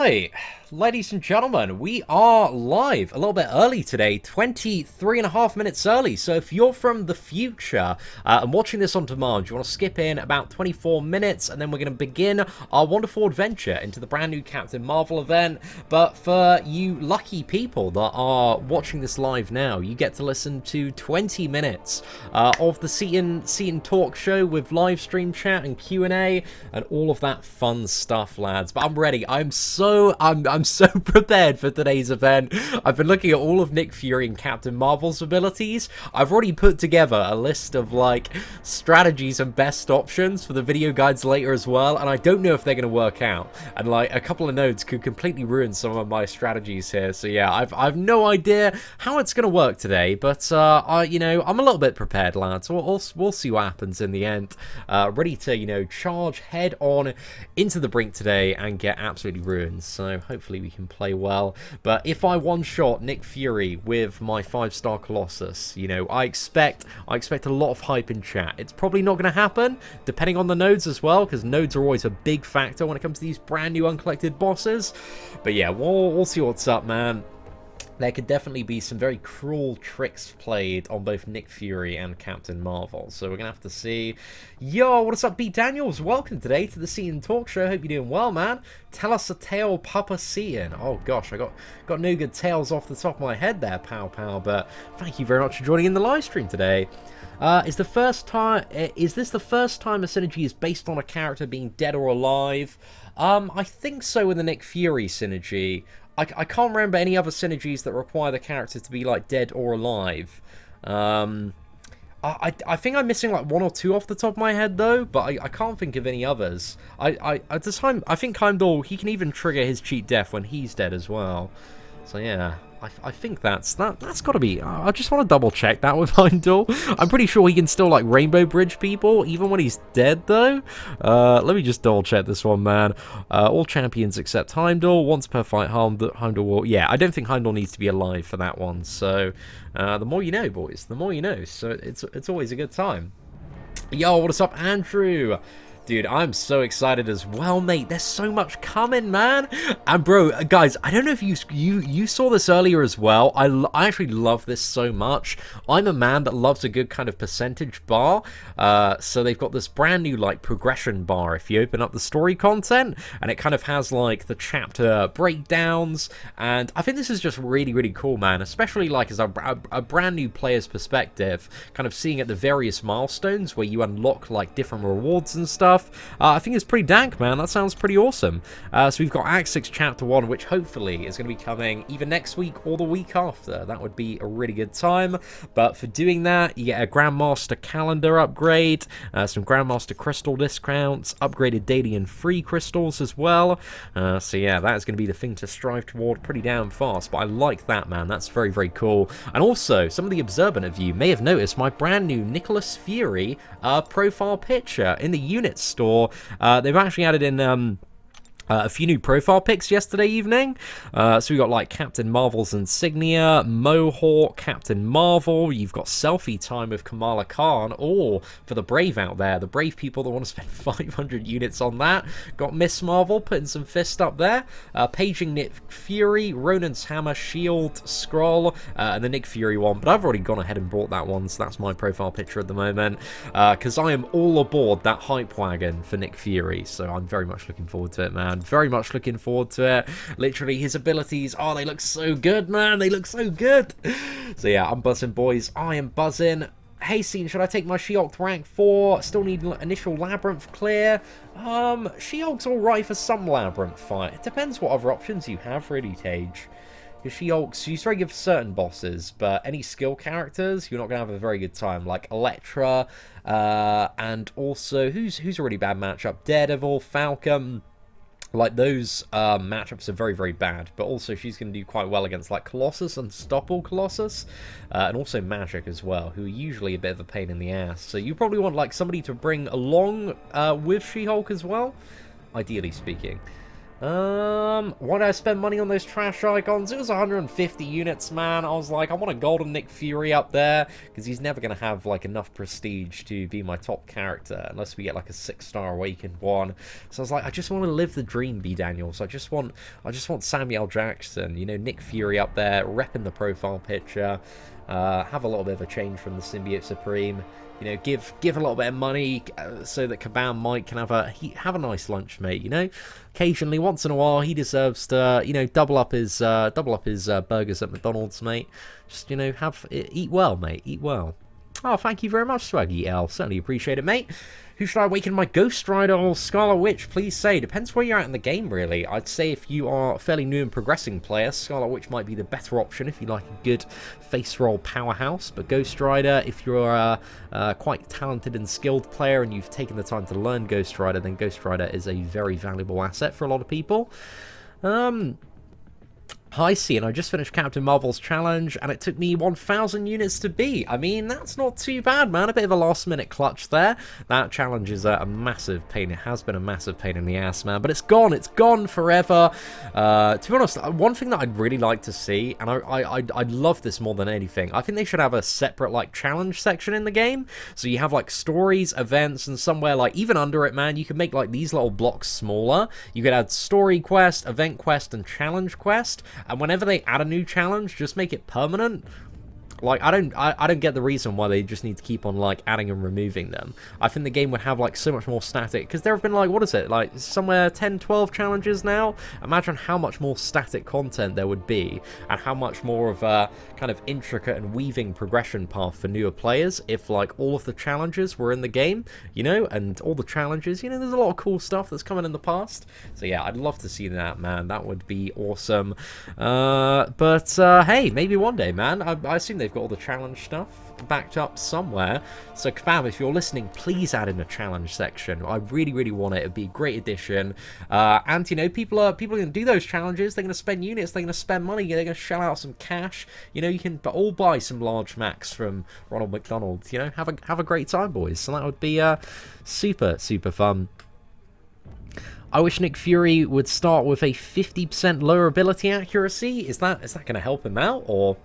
Hi, ladies and gentlemen, we are live a little bit early today, 23.5 minutes early. So if you're from the future and watching this on demand, you want to skip in about 24 minutes and then we're going to begin our wonderful adventure into the brand new Captain Marvel event. But for you lucky people that are watching this live now, you get to listen to 20 minutes of the Seatin talk show with live stream chat and Q&A and all of that fun stuff, lads. But I'm ready. I'm so prepared for today's event. I've been looking at all of Nick Fury and Captain Marvel's abilities. I've already put together a list of like strategies and best options for the video guides later as well, and I don't know if they're going to work out. And like a couple of nodes could completely ruin some of my strategies here. So yeah, I've no idea how it's going to work today, but I'm a little bit prepared, lads. We'll see what happens in the end. Ready to charge head on into the brink today and get absolutely ruined. So hopefully we can play well. But if I one-shot Nick Fury with my 5-star Colossus, I expect a lot of hype in chat. It's probably not going to happen, depending on the nodes as well, because nodes are always a big factor when it comes to these brand new uncollected bosses. But yeah, we'll see what's up, man. There could definitely be some very cruel tricks played on both Nick Fury and Captain Marvel. So we're going to have to see. Yo, what's up, B. Daniels? Welcome today to the Seatin Talk Show. Hope you're doing well, man. Tell us a tale, Papa Seatin. Oh, gosh, I got no good tales off the top of my head there, pal. But thank you very much for joining in the live stream today. Is this the first time a synergy is based on a character being dead or alive? I think so with the Nick Fury synergy. I can't remember any other synergies that require the character to be like dead or alive. I think I'm missing like one or two off the top of my head though, but I can't think of any others. At this time, I think Heimdall, he can even trigger his cheat death when he's dead as well. So yeah, I think that's got to be. I just want to double check that with Heimdall. I'm pretty sure he can still like rainbow bridge people even when he's dead though. Let me just double check this one, man. All champions except Heimdall. Once per fight, Heimdall will. Yeah, I don't think Heimdall needs to be alive for that one. So the more you know, boys. The more you know. So it's always a good time. Yo, what is up, Andrew? Dude, I'm so excited as well, mate. There's so much coming, man. And bro, guys, I don't know if you saw this earlier as well. I actually love this so much. I'm a man that loves a good kind of percentage bar. So they've got this brand new like progression bar if you open up the story content, and it kind of has like the chapter breakdowns. And I think this is just really, really cool, man. Especially like as a brand new player's perspective, kind of seeing at the various milestones where you unlock like different rewards and stuff. I think it's pretty dank, man. That sounds pretty awesome. So we've got Act 6 Chapter 1, which hopefully is going to be coming either next week or the week after. That would be a really good time. But for doing that, you get a Grandmaster calendar upgrade, some Grandmaster crystal discounts, upgraded daily and free crystals as well. So yeah, that is going to be the thing to strive toward pretty damn fast. But I like that, man. That's very, very cool. And also, some of the observant of you may have noticed my brand new Nicholas Fury profile picture in the unit store. They've actually added in a few new profile pics yesterday evening. So we got like Captain Marvel's insignia, Mohawk, Captain Marvel. You've got selfie time with Kamala Khan, or for the brave out there, the brave people that want to spend 500 units on that. Got Miss Marvel putting some fist up there. Paging Nick Fury, Ronan's hammer, shield, Skrull, and the Nick Fury one. But I've already gone ahead and bought that one, so that's my profile picture at the moment. Because I am all aboard that hype wagon for Nick Fury, so I'm very much looking forward to it, man. Very much looking forward to it. Literally, his abilities, oh, they look so good, man. They look so good. So yeah, I'm buzzing, boys. I am buzzing. Hey, Seatin, should I take my She-Hulk to rank 4? Still need initial Labyrinth clear. She-Hulk's alright for some Labyrinth fight. It depends what other options you have, really, Tage. Because She-Hulk's, she's very good for certain bosses, but any skill characters, you're not going to have a very good time. Like Elektra, and also, who's a really bad matchup? Daredevil, Falcon. Like, those matchups are very, very bad. But also, she's going to do quite well against, like, Colossus, Unstoppable Colossus. And also Magic as well, who are usually a bit of a pain in the ass. So you probably want, like, somebody to bring along with She-Hulk as well, ideally speaking. Why did I spend money on those trash icons? It was 150 units, man. I was like, I want a golden Nick Fury up there, because he's never going to have, like, enough prestige to be my top character, unless we get, like, a 6-star awakened one. So I was like, I just want to live the dream, B. Daniels. I just want Samuel Jackson, you know, Nick Fury up there, repping the profile picture, have a little bit of a change from the Symbiote Supreme. You know, give a little bit of money so that Kabam Mike can have a nice lunch, mate. You know, occasionally, once in a while, he deserves to, you know, double up his burgers at McDonald's, mate. Just, you know, eat well, mate. Eat well. Oh, thank you very much, Swaggy L. Certainly appreciate it, mate. Who should I awaken? My Ghost Rider or Scarlet Witch? Please say. Depends where you're at in the game, really. I'd say if you are a fairly new and progressing player, Scarlet Witch might be the better option if you like a good face roll powerhouse. But Ghost Rider, if you're a quite talented and skilled player and you've taken the time to learn Ghost Rider, then Ghost Rider is a very valuable asset for a lot of people. Hi, Seatin. I just finished Captain Marvel's challenge, and it took me 1,000 units to beat. I mean, that's not too bad, man. A bit of a last-minute clutch there. That challenge is a massive pain. It has been a massive pain in the ass, man. But it's gone. It's gone forever. To be honest, one thing that I'd really like to see, and I'd love this more than anything, I think they should have a separate, like, challenge section in the game. So you have, like, stories, events, and somewhere, like, even under it, man, you could make, like, these little blocks smaller. You could add story quest, event quest, and challenge quest. And whenever they add a new challenge, just make it permanent. Like, I don't get the reason why they just need to keep on, like, adding and removing them. I think the game would have, like, so much more static, because there have been, like, what is it, like, somewhere 10, 12 challenges now? Imagine how much more static content there would be, and how much more of a kind of intricate and weaving progression path for newer players if, like, all of the challenges were in the game, you know, and all the challenges, you know, there's a lot of cool stuff that's coming in the past. So, yeah, I'd love to see that, man. That would be awesome. Hey, maybe one day, man. I assume they've got all the challenge stuff backed up somewhere. So Kabam, if you're listening, please add in a challenge section. I really, really want it. It'd be a great addition. And you know, people are going to do those challenges. They're going to spend units. They're going to spend money. They're going to shell out some cash. You know, you can all buy some large Macs from Ronald McDonald. You know, have a great time, boys. So that would be super, super fun. I wish Nick Fury would start with a 50% lower ability accuracy. Is that going to help him out, or?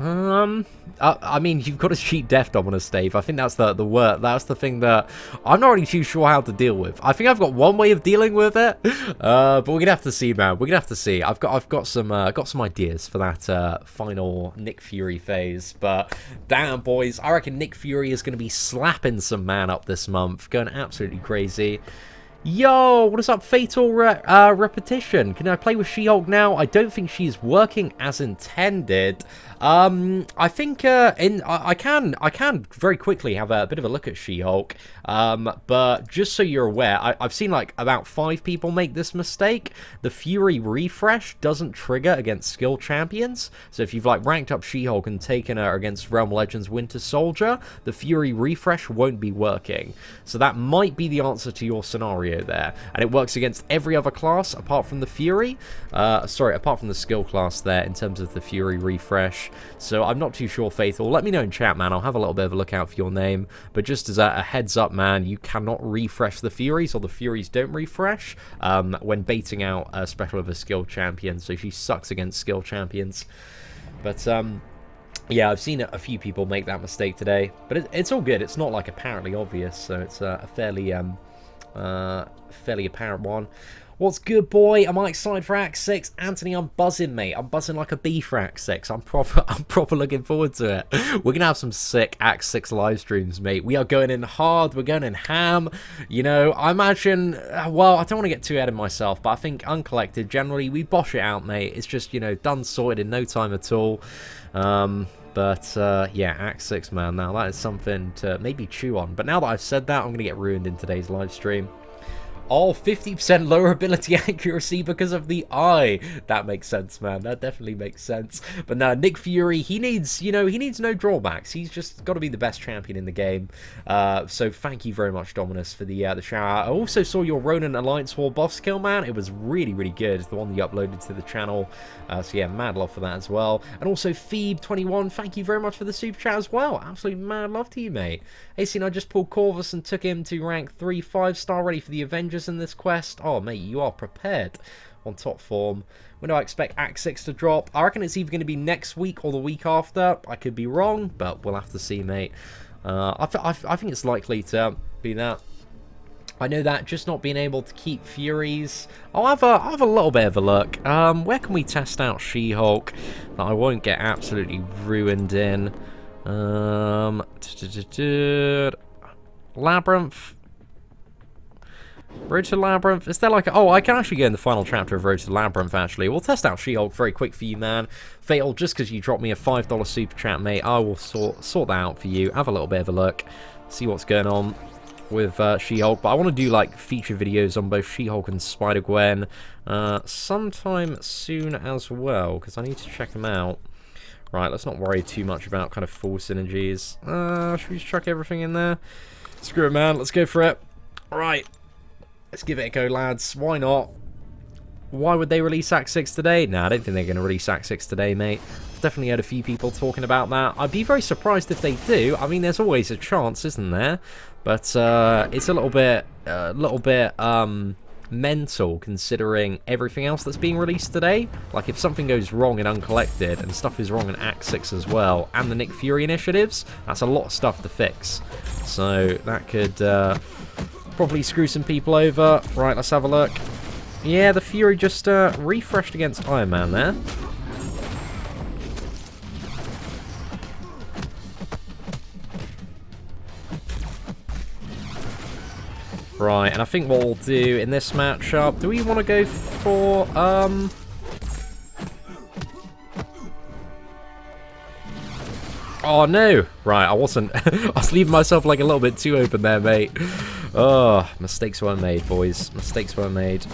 I mean, you've got to cheat Death Dominus, Dave. I think that's the word. That's the thing that I'm not really too sure how to deal with. I think I've got one way of dealing with it, but we're gonna have to see, man. We're gonna have to see. I've got some ideas for that final Nick Fury phase. But damn, boys, I reckon Nick Fury is gonna be slapping some man up this month, going absolutely crazy. Yo, what is up, Fatal Repetition? Can I play with She-Hulk now? I don't think she's working as intended. I think I can very quickly have a bit of a look at She-Hulk. But just so you're aware, I've seen like about 5 people make this mistake. The Fury refresh doesn't trigger against skill champions. So if you've like ranked up She-Hulk and taken her against Realm Legends Winter Soldier, the Fury refresh won't be working. So that might be the answer to your scenario there, and it works against every other class apart from the Fury. Apart from the skill class there in terms of the Fury refresh. So I'm not too sure, Faithful. Let me know in chat, man. I'll have a little bit of a look out for your name. But just as a heads up, man, you cannot refresh the Furies, or the Furies don't refresh when baiting out a special of a skill champion. So she sucks against skill champions. But yeah, I've seen a few people make that mistake today. But it's all good. It's not like apparently obvious, so it's a fairly apparent one. What's good, boy? Am I excited for Act 6? Anthony, I'm buzzing, mate. I'm buzzing like a bee for Act 6. I'm proper looking forward to it. We're going to have some sick Act 6 live streams, mate. We are going in hard. We're going in ham. You know, I imagine, well, I don't want to get too ahead of myself, but I think Uncollected, generally, we bosh it out, mate. It's just, you know, done, sorted in no time at all. Yeah, Act 6, man. Now, that is something to maybe chew on. But now that I've said that, I'm going to get ruined in today's live stream. Oh, 50% lower ability accuracy because of the eye. That makes sense, man. That definitely makes sense. But now, Nick Fury, he needs, you know, he needs no drawbacks. He's just got to be the best champion in the game. So thank you very much, Dominus, for the shout out. I also saw your Ronan Alliance War boss kill, man. It was really, really good. The one you uploaded to the channel. So yeah, mad love for that as well. And also, Phoebe21, thank you very much for the super chat as well. Absolutely mad love to you, mate. Hey, I just pulled Corvus and took him to rank 3 5-star ready for the Avengers challenges in this quest? Oh, mate, you are prepared on top form. When do I expect Act 6 to drop? I reckon it's either going to be next week or the week after. I could be wrong, but we'll have to see, mate. I think it's likely to be that. I know that just not being able to keep Furies. I'll have a little bit of a look. Where can we test out She-Hulk that I won't get absolutely ruined in? Labyrinth. Road to Labyrinth. Is there like a... Oh, I can actually go in the final chapter of Road to Labyrinth, actually. We'll test out She-Hulk very quick for you, man. Fatal, just because you dropped me a $5 super chat, mate, I will sort that out for you. Have a little bit of a look. See what's going on with She-Hulk. But I want to do, like, feature videos on both She-Hulk and Spider-Gwen sometime soon as well, because I need to check them out. Right, let's not worry too much about kind of full synergies. Should we just chuck everything in there? Screw it, man. Let's go for it. Right. Let's give it a go, lads. Why not? Why would they release Act 6 today? Nah, I don't think they're going to release Act 6 today, mate. I've definitely heard a few people talking about that. I'd be very surprised if they do. I mean, there's always a chance, isn't there? But it's a little bit mental considering everything else that's being released today. Like, if something goes wrong in Uncollected and stuff is wrong in Act 6 as well, and the Nick Fury initiatives, that's a lot of stuff to fix. So that could probably screw some people over. Right, let's have a look. Yeah, the Fury just refreshed against Iron Man there. Right, and I think what we'll do in this matchup... Do we want to go for... Oh, no! Right, I wasn't... I was leaving myself, like, a little bit too open there, mate. Oh, mistakes were made, boys. Mistakes were made.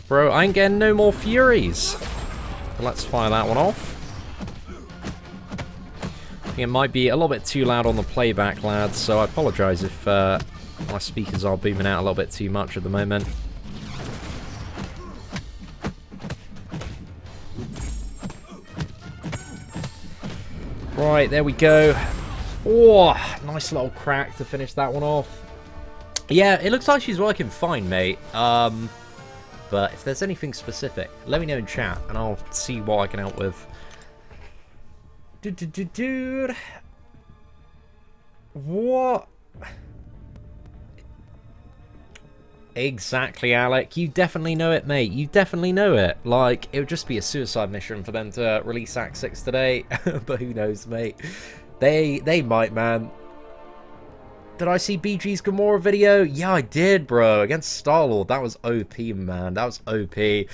Bro, I ain't getting no more Furies. But let's fire that one off. I think it might be a little bit too loud on the playback, lads, so I apologise if my speakers are booming out a little bit too much at the moment. Right, there we go. Oh, nice little crack to finish that one off. Yeah, it looks like she's working fine, mate. But if there's anything specific, let me know in chat, and I'll see what I can help with. Dude. What? Exactly, Alec. You definitely know it, mate. You definitely know it. Like, it would just be a suicide mission for them to release Act 6 today. But who knows, mate. They might, man. Did I see BG's Gamora video? Yeah, I did, bro. Against Star-Lord. That was OP, man. That was OP. A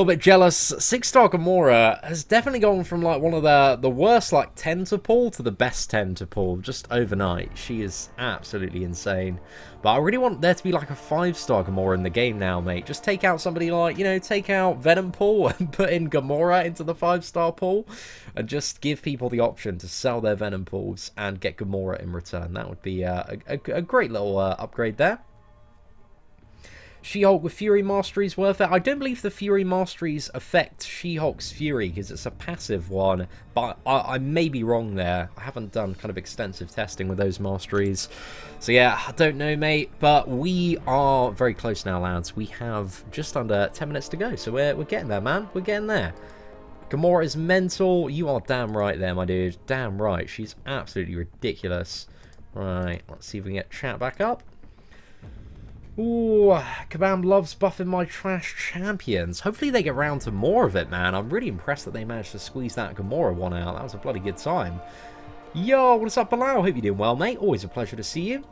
little bit jealous. 6-star Gamora has definitely gone from, like, one of the worst, like, 10 to pull to the best 10 to pull just overnight. She is absolutely insane. But I really want there to be, like, a 5-star Gamora in the game now, mate. Just take out somebody like, you know, take out Venom pool and put in Gamora into the 5-star pool. And just give people the option to sell their Venom pools and get Gamora in return. That would be a great little upgrade there. She-Hulk with Fury Masteries worth it. I don't believe the Fury Masteries affect She-Hulk's Fury because it's a passive one, but I may be wrong there. I haven't done kind of extensive testing with those Masteries. So yeah, I don't know, mate, but we are very close now, lads. We have just under 10 minutes to go, so we're getting there, man. We're getting there. Gamora is mental. You are damn right there, my dude. Damn right. She's absolutely ridiculous. Right, let's see if we can get chat back up. Ooh, Kabam loves buffing my trash champions. Hopefully they get round to more of it, man. I'm really impressed that they managed to squeeze that Gamora one out. That was a bloody good time. Yo, what's up, Bilal? Hope you're doing well, mate. Always a pleasure to see you.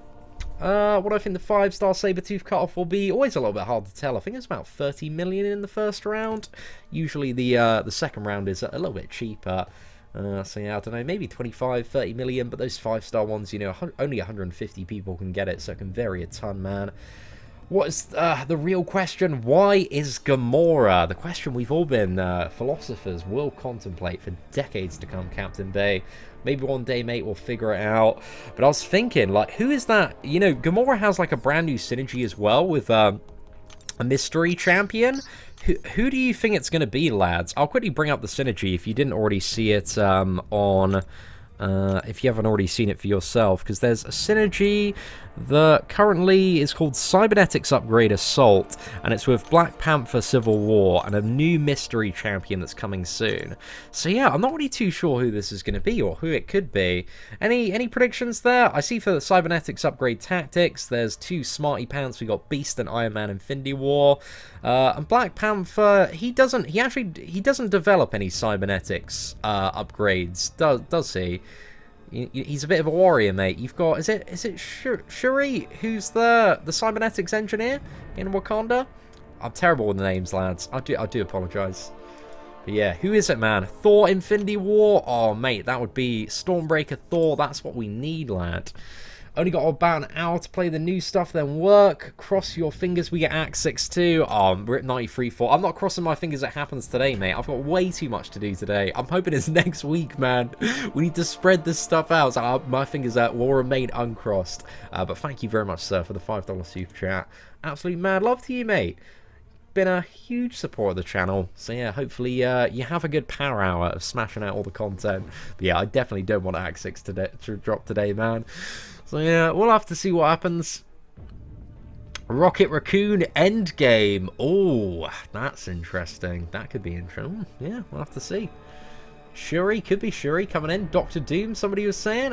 What do I think the 5-star Sabretooth cutoff will be? Always a little bit hard to tell. I think it's about 30 million in the first round. Usually the second round is a little bit cheaper. So yeah, I don't know, maybe 25, 30 million, but those 5-star ones, you know, only 150 people can get it, so it can vary a ton, man. What is the real question? Why is Gamora? The question we've all been philosophers will contemplate for decades to come, Captain Bay. Maybe one day, mate, we'll figure it out. But I was thinking, like, who is that? You know, Gamora has, like, a brand new synergy as well with A mystery champion? Who do you think it's going to be, lads? I'll quickly bring up the synergy if you didn't already see it if you haven't already seen it for yourself, because there's a synergy that currently is called Cybernetics Upgrade Assault, and it's with Black Panther Civil War and a new mystery champion that's coming soon. So yeah, I'm not really too sure who this is going to be or who it could be. Any predictions there? I see for the Cybernetics Upgrade Tactics, there's 2 Smarty Pants. We got Beast and Iron Man Infinity War. And Black Panther, he doesn't develop any cybernetics upgrades, does he? He's a bit of a warrior, mate. You've got, is it Shuri, who's the cybernetics engineer in Wakanda? I'm terrible with the names, lads. I do apologise. But yeah, who is it, man? Thor Infinity War? Oh, mate, that would be Stormbreaker Thor. That's what we need, lad. Only got about an hour to play the new stuff, then work. Cross your fingers we get Act 6-2. Oh, Rip 93-4. I'm not crossing my fingers it happens today, mate. I've got way too much to do today. I'm hoping it's next week, man. We need to spread this stuff out. So my fingers will remain uncrossed. But thank you very much, sir, for the $5 super chat. Absolute mad love to you, mate. Been a huge support of the channel, so yeah, hopefully you have a good power hour of smashing out all the content. But yeah, I definitely don't want Act 6 to drop today, man. So yeah, we'll have to see what happens. Rocket Raccoon Endgame. Oh, that's interesting. That could be interesting. Yeah, we'll have to see. Shuri, could be Shuri coming in. Doctor Doom, somebody was saying.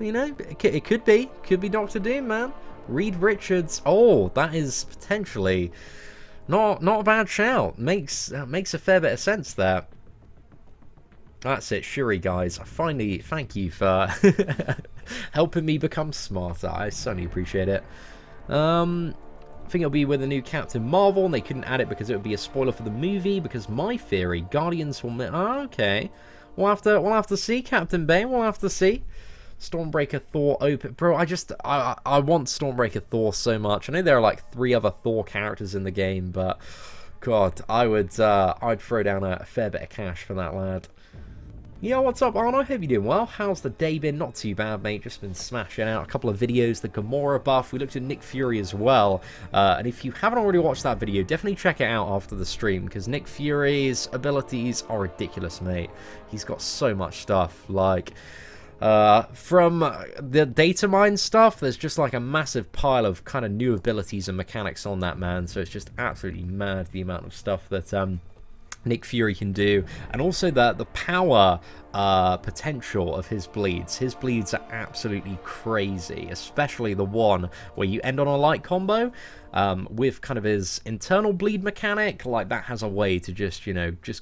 You know, it could be. Could be Doctor Doom, man. Reed Richards. Oh, that is potentially not a bad shout. Makes a fair bit of sense there. That's it, Shuri, guys. Finally, thank you for helping me become smarter. I certainly appreciate it. I think it'll be with the new Captain Marvel, and they couldn't add it because it would be a spoiler for the movie. Because my theory, Guardians will. Oh, okay, we'll have to see, Captain Bane. We'll have to see. Stormbreaker Thor open, bro. I want Stormbreaker Thor so much. I know there are like 3 other Thor characters in the game, but God, I'd throw down a fair bit of cash for that, lad. Yo, what's up, Arno? Hope you're doing well. How's the day been? Not too bad, mate. Just been smashing out a couple of videos. The Gamora buff. We looked at Nick Fury as well. And if you haven't already watched that video, definitely check it out after the stream, because Nick Fury's abilities are ridiculous, mate. He's got so much stuff. Like, from the data mine stuff, there's just like a massive pile of kind of new abilities and mechanics on that, man. So it's just absolutely mad, the amount of stuff that Nick Fury can do, and also the power potential of his bleeds. His bleeds are absolutely crazy, especially the one where you end on a light combo with kind of his internal bleed mechanic. Like, that has a way to just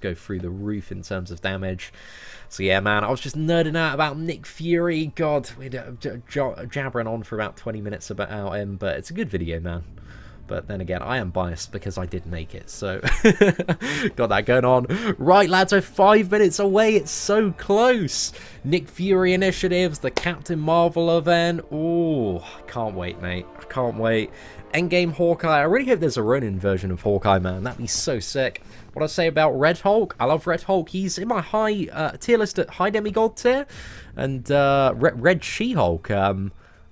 go through the roof in terms of damage. So yeah, man, I was just nerding out about Nick Fury. God, we're jabbering on for about 20 minutes about him, but it's a good video, man. But then again, I am biased because I did make it, so got that going on. Right, lads, we're 5 minutes away. It's so close. Nick Fury initiatives, the Captain Marvel event. Oh, I can't wait, mate. I can't wait. Endgame Hawkeye. I really hope there's a Ronan version of Hawkeye, man. That'd be so sick. What I say about Red Hulk? I love Red Hulk. He's in my high tier list at high demigod tier. And Red She-Hulk.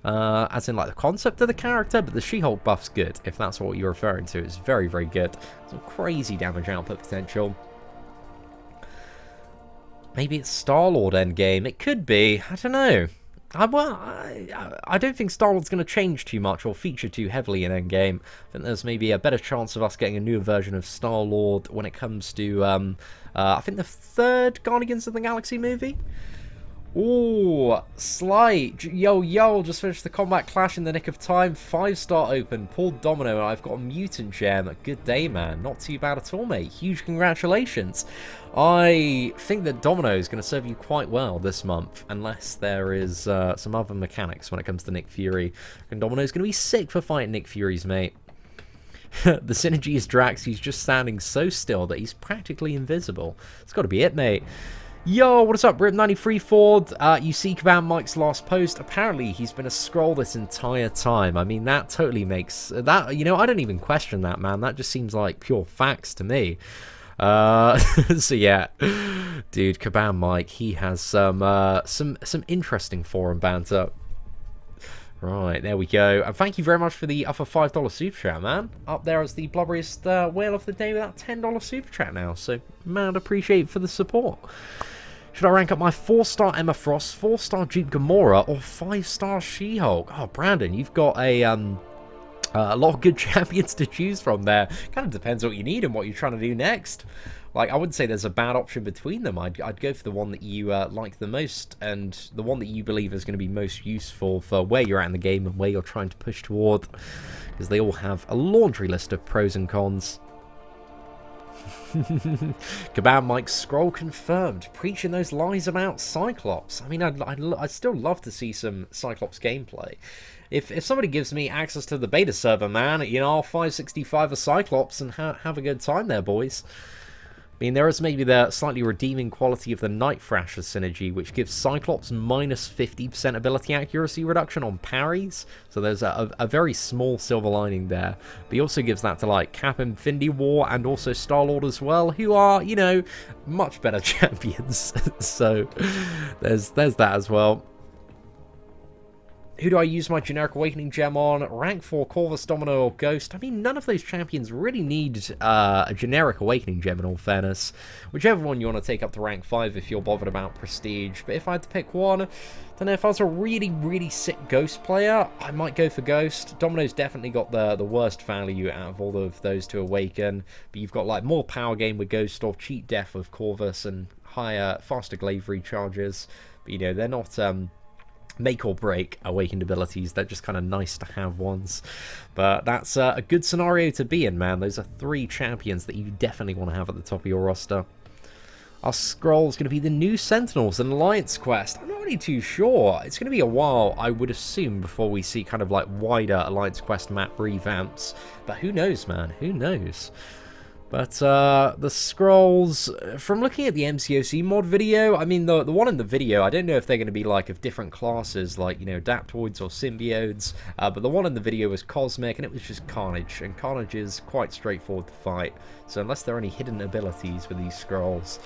As in like the concept of the character, but the She-Hulk buff's good, if that's what you're referring to. It's very, very good. Some crazy damage output potential. Maybe it's Star-Lord endgame. It could be. I don't know. I don't think Star-Lord's going to change too much or feature too heavily in endgame. I think there's maybe a better chance of us getting a newer version of Star-Lord when it comes to, I think the 3rd Guardians of the Galaxy movie. Ooh, Slight. Yo, just finished the combat clash in the nick of time. 5-star open. Pulled Domino, and I've got a mutant gem. Good day, man. Not too bad at all, mate. Huge congratulations. I think that Domino is going to serve you quite well this month, unless there is some other mechanics when it comes to Nick Fury. And Domino's going to be sick for fighting Nick Fury's, mate. The synergy is Drax. He's just standing so still that he's practically invisible. It's got to be it, mate. Yo, what is up, Rip93 Ford? You see Command Mike's last post. Apparently, he's been a Skrull this entire time. I mean, that totally makes that. I don't even question that, man. That just seems like pure facts to me. So yeah, dude, Command Mike, he has some interesting forum banter. Right, there we go. And thank you very much for the other $5 super chat, man. Up there as the blubberiest whale of the day with that $10 super chat now. So, man, appreciate for the support. Should I rank up my 4-star Emma Frost, 4-star Duke Gamora, or 5-star She-Hulk? Oh, Brandon, you've got a lot of good champions to choose from there. Kind of depends what you need and what you're trying to do next. Like, I wouldn't say there's a bad option between them. I'd go for the one that you like the most and the one that you believe is going to be most useful for where you're at in the game and where you're trying to push toward. Because they all have a laundry list of pros and cons. Kabam Mike Skrull confirmed, preaching those lies about Cyclops. I mean, I'd still love to see some Cyclops gameplay. If somebody gives me access to the beta server, man, you know, I'll 565 a Cyclops and have a good time there, boys. I mean, there is maybe the slightly redeeming quality of the Night Thrasher synergy, which gives Cyclops minus 50% ability accuracy reduction on parries. So there's a very small silver lining there. But he also gives that to, like, Cap, Infinity War, and also Star-Lord as well, who are, you know, much better champions. So there's that as well. Who do I use my generic Awakening Gem on? Rank 4, Corvus, Domino, or Ghost? I mean, none of those champions really need a generic Awakening Gem, in all fairness. Whichever one you want to take up to rank 5 if you're bothered about Prestige. But if I had to pick one, I don't know, if I was a really, really sick Ghost player, I might go for Ghost. Domino's definitely got the worst value out of all of those to Awaken. But you've got, like, more power gain with Ghost, or cheat death with Corvus, and higher, faster glaive recharges. But, you know, they're not make or break awakened abilities. They're just kind of nice to have ones. But that's a good scenario to be in, man. Those are 3 champions that you definitely want to have at the top of your roster. Are Skrulls going to be the new Sentinels in Alliance Quest? I'm not really too sure. It's going to be a while, I would assume, before we see kind of like wider Alliance Quest map revamps. But who knows, man? Who knows? But the Skrulls, from looking at the MCOC mod video, I mean, the one in the video, I don't know if they're going to be, like, of different classes, like, you know, Adaptoids or Symbiotes, but the one in the video was Cosmic, and it was just Carnage, and Carnage is quite straightforward to fight, so unless there are any hidden abilities with these Skrulls,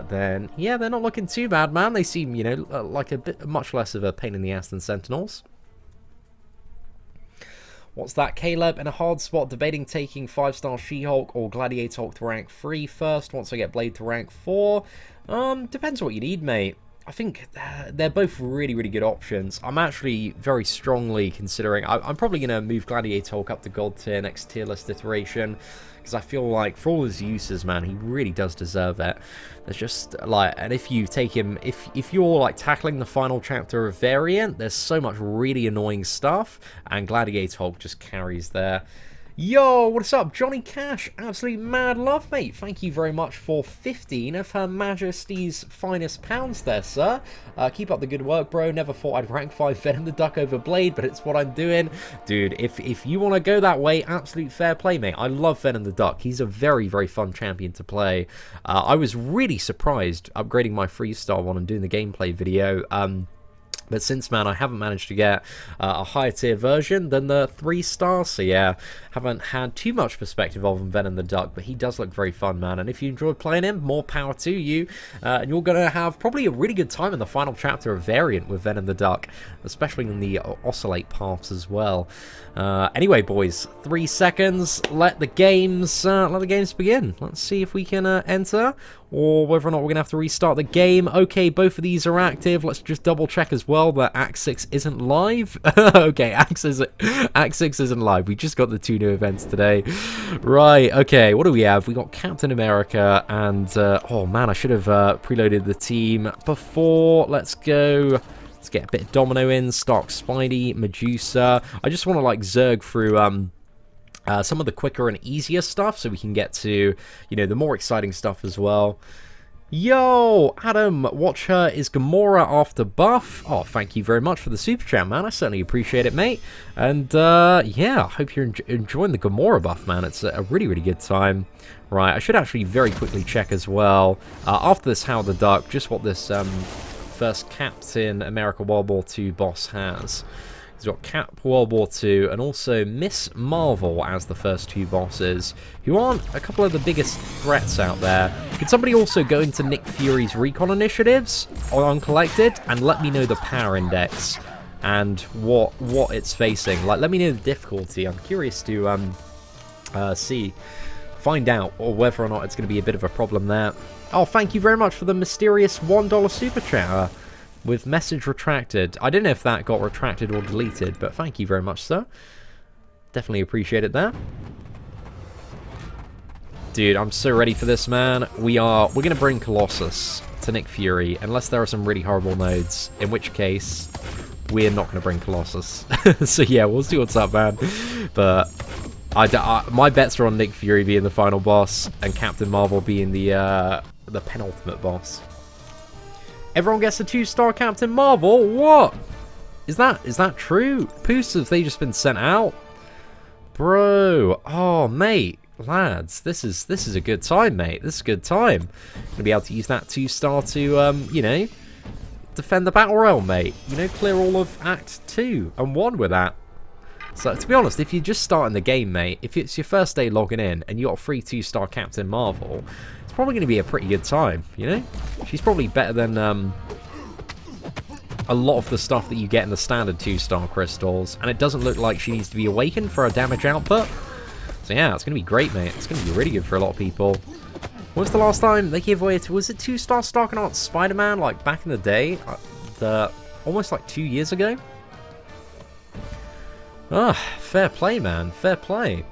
then, yeah, they're not looking too bad, man. They seem, you know, like much less of a pain in the ass than Sentinels. What's that, Caleb? In a hard spot, debating taking 5-star She-Hulk or Gladiator Hulk to rank 3 first once I get Blade to rank 4. Depends what you need, mate. I think they're both really, really good options. I'm actually very strongly considering... I'm probably going to move Gladiator Hulk up to God tier next tier list iteration. Because I feel like, for all his uses, man, he really does deserve it. There's just, like... And if you take him... If you're, like, tackling the final chapter of Variant, there's so much really annoying stuff. And Gladiator Hulk just carries there. Yo, what's up? Johnny Cash, absolutely mad love, mate. Thank you very much for 15 of Her Majesty's finest pounds there, sir. Keep up the good work, bro. Never thought I'd rank 5 Venom the Duck over Blade, but it's what I'm doing. Dude, if you want to go that way, absolute fair play, mate. I love Venom the Duck. He's a very, very fun champion to play. I was really surprised upgrading my 3-star one and doing the gameplay video. But since, man, I haven't managed to get a higher tier version than the 3-star, so yeah, haven't had too much perspective of him, Venom the Duck, but he does look very fun, man, and if you enjoyed playing him, more power to you, and you're going to have probably a really good time in the final chapter of Variant with Venom the Duck, especially in the Oscillate paths as well. Anyway, boys, 3 seconds, let the games begin. Let's see if we can enter, or whether or not we're going to have to restart the game. Okay, both of these are active. Let's just double check as well that Act 6 isn't live. Okay, Act 6 isn't live. We just got the 2 new events today. Right, okay, what do we have? We got Captain America and, oh man, I should have preloaded the team before. Let's go. Let's get a bit of Domino in, Stark Spidey, Medusa. I just want to, like, zerg through, some of the quicker and easier stuff so we can get to, you know, the more exciting stuff as well. Yo, Adam, watch her is Gamora after buff. Oh, thank you very much for the super chat, man. I certainly appreciate it, mate. And, yeah, I hope you're enjoying the Gamora buff, man. It's a really, really good time. Right, I should actually very quickly check as well, after this Howard the Duck, just what this first Captain America World War II boss has. He's got Cap World War II and also Miss Marvel as the first 2 bosses, who aren't a couple of the biggest threats out there. Could somebody also go into Nick Fury's recon initiatives on Uncollected and let me know the power index? and what it's facing. Like, let me know the difficulty. I'm curious to find out, or whether or not it's going to be a bit of a problem there. Oh, thank you very much for the mysterious $1 super chatter with message retracted. I don't know if that got retracted or deleted, but thank you very much, sir. Definitely appreciate it there. Dude, I'm so ready for this, man. We're going to bring Colossus to Nick Fury, unless there are some really horrible modes, in which case we're not going to bring Colossus. So yeah, we'll see what's up, man. But my bets are on Nick Fury being the final boss and Captain Marvel being the penultimate boss. Everyone gets a 2-star Captain Marvel? What? Is that true? Poos, have they just been sent out? Bro, oh mate, lads, this is a good time, mate. This is a good time. Gonna be able to use that 2-star to you know, defend the Battlerealm, mate. You know, clear all of Act 2 and 1 with that. So, to be honest, if you're just starting the game, mate, if it's your first day logging in and you got a free 2-star Captain Marvel, it's probably going to be a pretty good time, you know? She's probably better than a lot of the stuff that you get in the standard 2-star crystals, and it doesn't look like she needs to be awakened for her damage output. So yeah, it's going to be great, mate. It's going to be really good for a lot of people. When was the last time they gave away, was it 2-star Starknaut Spider-Man, like back in the day? Almost like 2 years ago? Ah, fair play, man. Fair play.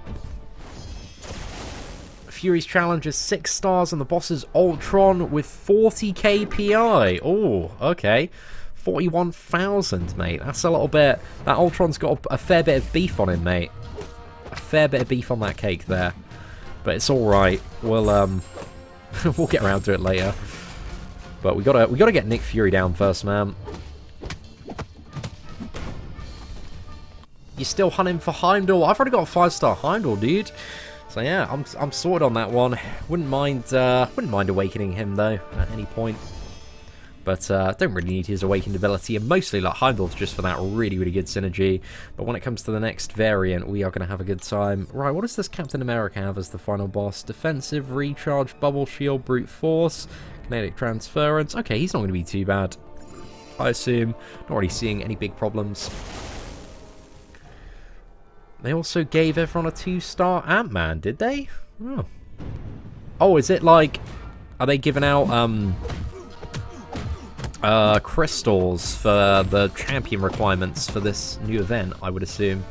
Fury's challenge is 6 stars and the boss is Ultron with 40 KPI. Oh, okay. 41,000, mate. That's a little bit... That Ultron's got a fair bit of beef on him, mate. A fair bit of beef on that cake there. But it's alright. We'll, we'll get around to it later. But we gotta get Nick Fury down first, man. You're still hunting for Heimdall? I've already got a 5-star Heimdall, dude. So yeah, I'm sorted on that one. Wouldn't mind awakening him though at any point. But don't really need his awakened ability, and mostly like Heimdall's just for that really, really good synergy. But when it comes to the next variant, we are going to have a good time. Right, what does this Captain America have as the final boss? Defensive, recharge, bubble shield, brute force, kinetic transference. Okay, he's not going to be too bad, I assume. Not really seeing any big problems. They also gave everyone a 2-star Ant-Man, did they? Oh. Oh, is it like... Are they giving out, crystals for the champion requirements for this new event, I would assume?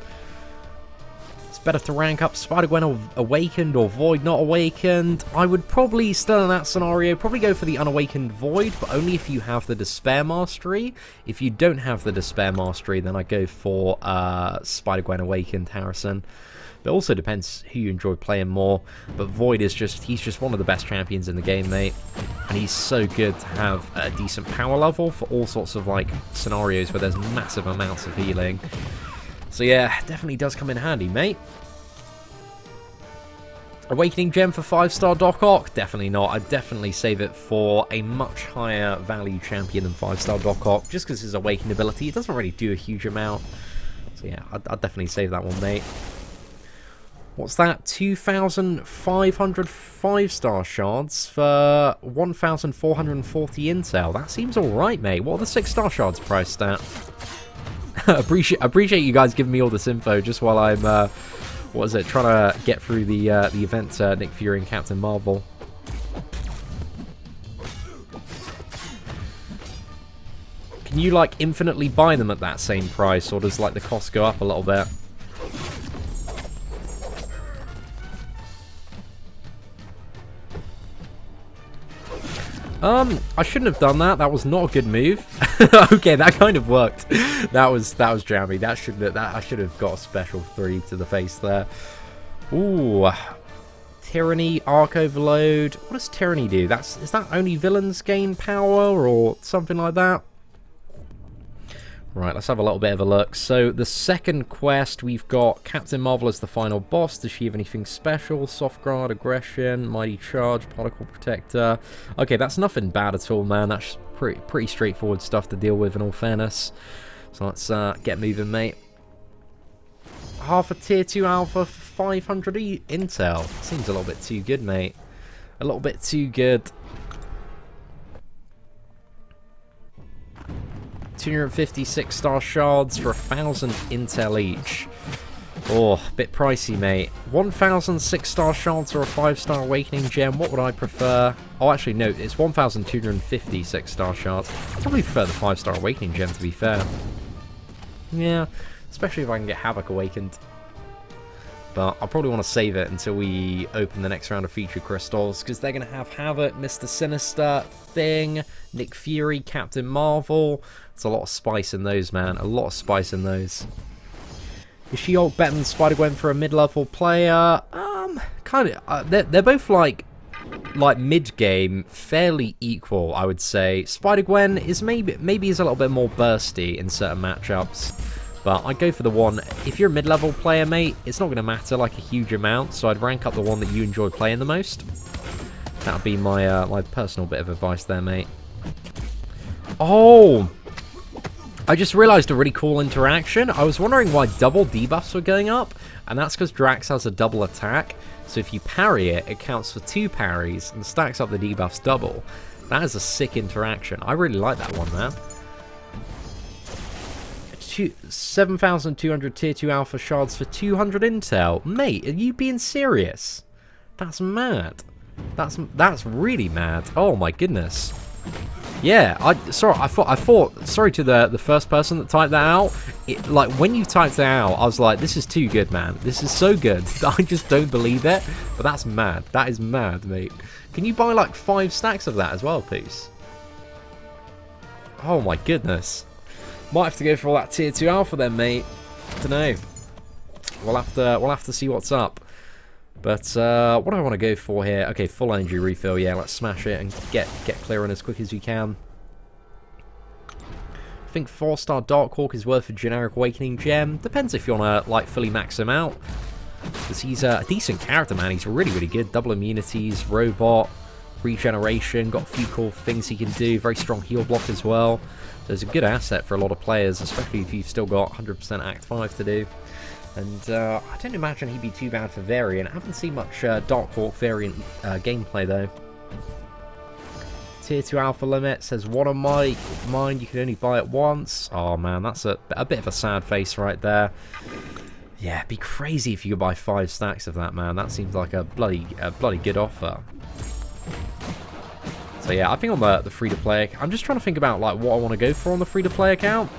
It's better to rank up Spider-Gwen Awakened or Void Not Awakened. I would probably, still in that scenario, probably go for the Unawakened Void, but only if you have the Despair Mastery. If you don't have the Despair Mastery, then I go for Spider-Gwen Awakened, Harrison. But it also depends who you enjoy playing more. But Void is he's just one of the best champions in the game, mate. And he's so good to have a decent power level for all sorts of like scenarios where there's massive amounts of healing. So yeah, definitely does come in handy, mate. Awakening Gem for 5-star Doc Ock? Definitely not. I'd definitely save it for a much higher value champion than 5-star Doc Ock, just because his awakened ability, it doesn't really do a huge amount. So yeah, I'd definitely save that one, mate. What's that? 2,500 5-star shards for 1,440 intel. That seems alright, mate. What are the 6-star shards priced at? appreciate you guys giving me all this info just while I'm, what is it, trying to get through the event, Nick Fury and Captain Marvel. Can you, like, infinitely buy them at that same price, or does, like, the cost go up a little bit? I shouldn't have done that. That was not a good move. Okay, that kind of worked. That was jammy. I should have got a special 3 to the face there. Ooh, Tyranny, Arc Overload. What does Tyranny do? Is that only villains gain power or something like that? Right, let's have a little bit of a look. So, the second quest, we've got Captain Marvel as the final boss. Does she have anything special? Soft Guard, Aggression, Mighty Charge, Particle Protector. Okay, that's nothing bad at all, man. That's pretty straightforward stuff to deal with, in all fairness. So let's get moving, mate. Half a Tier 2 Alpha for 500 intel. Seems a little bit too good, mate. A little bit too good. 250 6-star shards for 1,000 intel each. Oh, a bit pricey, mate. 1,000 6-star shards or a 5-star awakening gem. What would I prefer? Oh, actually, no. It's 1,250 6-star shards. I probably prefer the 5-star awakening gem, to be fair. Yeah, especially if I can get Havoc awakened. But I'll probably want to save it until we open the next round of feature crystals, because they're going to have Havoc, Mr. Sinister, Thing, Nick Fury, Captain Marvel. There's a lot of spice in those, man. A lot of spice in those. Is She-Hulk better than Spider-Gwen for a mid-level player? Kind of. They're both like mid-game, fairly equal, I would say. Spider-Gwen is maybe is a little bit more bursty in certain matchups, but I'd go for the one. If you're a mid-level player, mate, it's not going to matter like a huge amount, so I'd rank up the one that you enjoy playing the most. That would be my my personal bit of advice there, mate. Oh! I just realised a really cool interaction. I was wondering why double debuffs were going up, and that's because Drax has a double attack. So if you parry it, it counts for 2 parries and stacks up the debuffs double. That is a sick interaction. I really like that one, man. 7,200 tier 2 alpha shards for 200 intel. Mate, are you being serious? That's mad. That's really mad. Oh my goodness. Yeah, sorry to the first person that typed that out. Like, when you typed it out, I was like, this is too good, man. This is so good. I just don't believe it. But that's mad. That is mad, mate. Can you buy, like, 5 stacks of that as well, please? Oh, my goodness. Might have to go for all that tier 2 alpha then, mate. Dunno. We'll have to see what's up. But what do I want to go for here? Okay, full energy refill. Yeah, let's smash it and get clear on as quick as we can. I think 4-star Doc Ock is worth a generic awakening gem. Depends if you want to like fully max him out, because he's a decent character, man. He's really, really good. Double immunities, robot, regeneration, got a few cool things he can do. Very strong heal block as well. So it's a good asset for a lot of players, especially if you've still got 100% Act 5 to do. And I don't imagine he'd be too bad for variant. I haven't seen much Doc Ock variant gameplay, though. Tier 2 alpha limit says, one on my mind, you can only buy it once. Oh, man, that's a bit of a sad face right there. Yeah, it'd be crazy if you could buy 5 stacks of that, man. That seems like a bloody good offer. So, yeah, I think on the free-to-play, I'm just trying to think about like what I want to go for on the free-to-play account.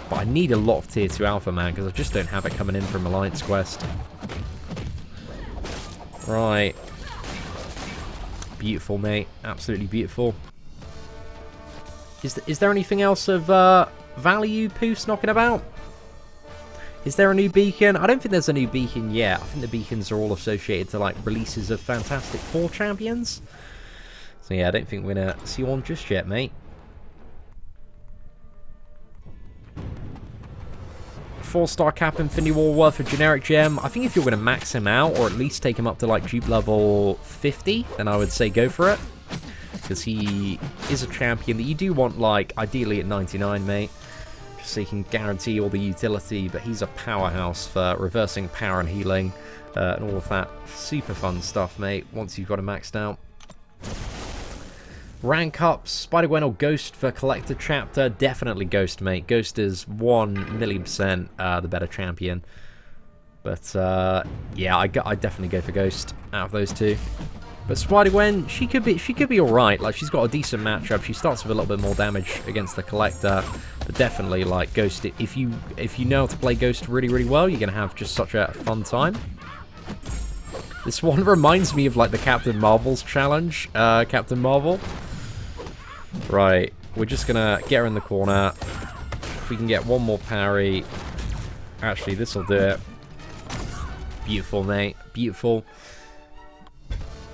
But I need a lot of tier 2 alpha, man, because I just don't have it coming in from Alliance Quest. Right. Beautiful, mate. Absolutely beautiful. Is there anything else of value, Poos, knocking about? Is there a new beacon? I don't think there's a new beacon yet. I think the beacons are all associated to, like, releases of Fantastic Four champions. So, yeah, I don't think we're going to see one just yet, mate. 4-star Cap Infinity War worth a generic gem. I think if you're going to max him out, or at least take him up to like dupe level 50, then I would say go for it. Because he is a champion that you do want, like, ideally at 99, mate. Just so you can guarantee all the utility, but he's a powerhouse for reversing power and healing, and all of that super fun stuff, mate, once you've got him maxed out. Rank ups, Spider-Gwen or Ghost for Collector Chapter? Definitely Ghost, mate. Ghost is 1,000,000% the better champion. But, yeah, I definitely go for Ghost out of those two. But Spider-Gwen, she could be alright. Like, she's got a decent matchup. She starts with a little bit more damage against the Collector. But definitely, like, Ghost, if you know how to play Ghost really, really well, you're going to have just such a fun time. This one reminds me of, like, the Captain Marvel's challenge. Captain Marvel. Right, we're just gonna get her in the corner. If we can get one more parry. Actually, this will do it. Beautiful, mate. Beautiful.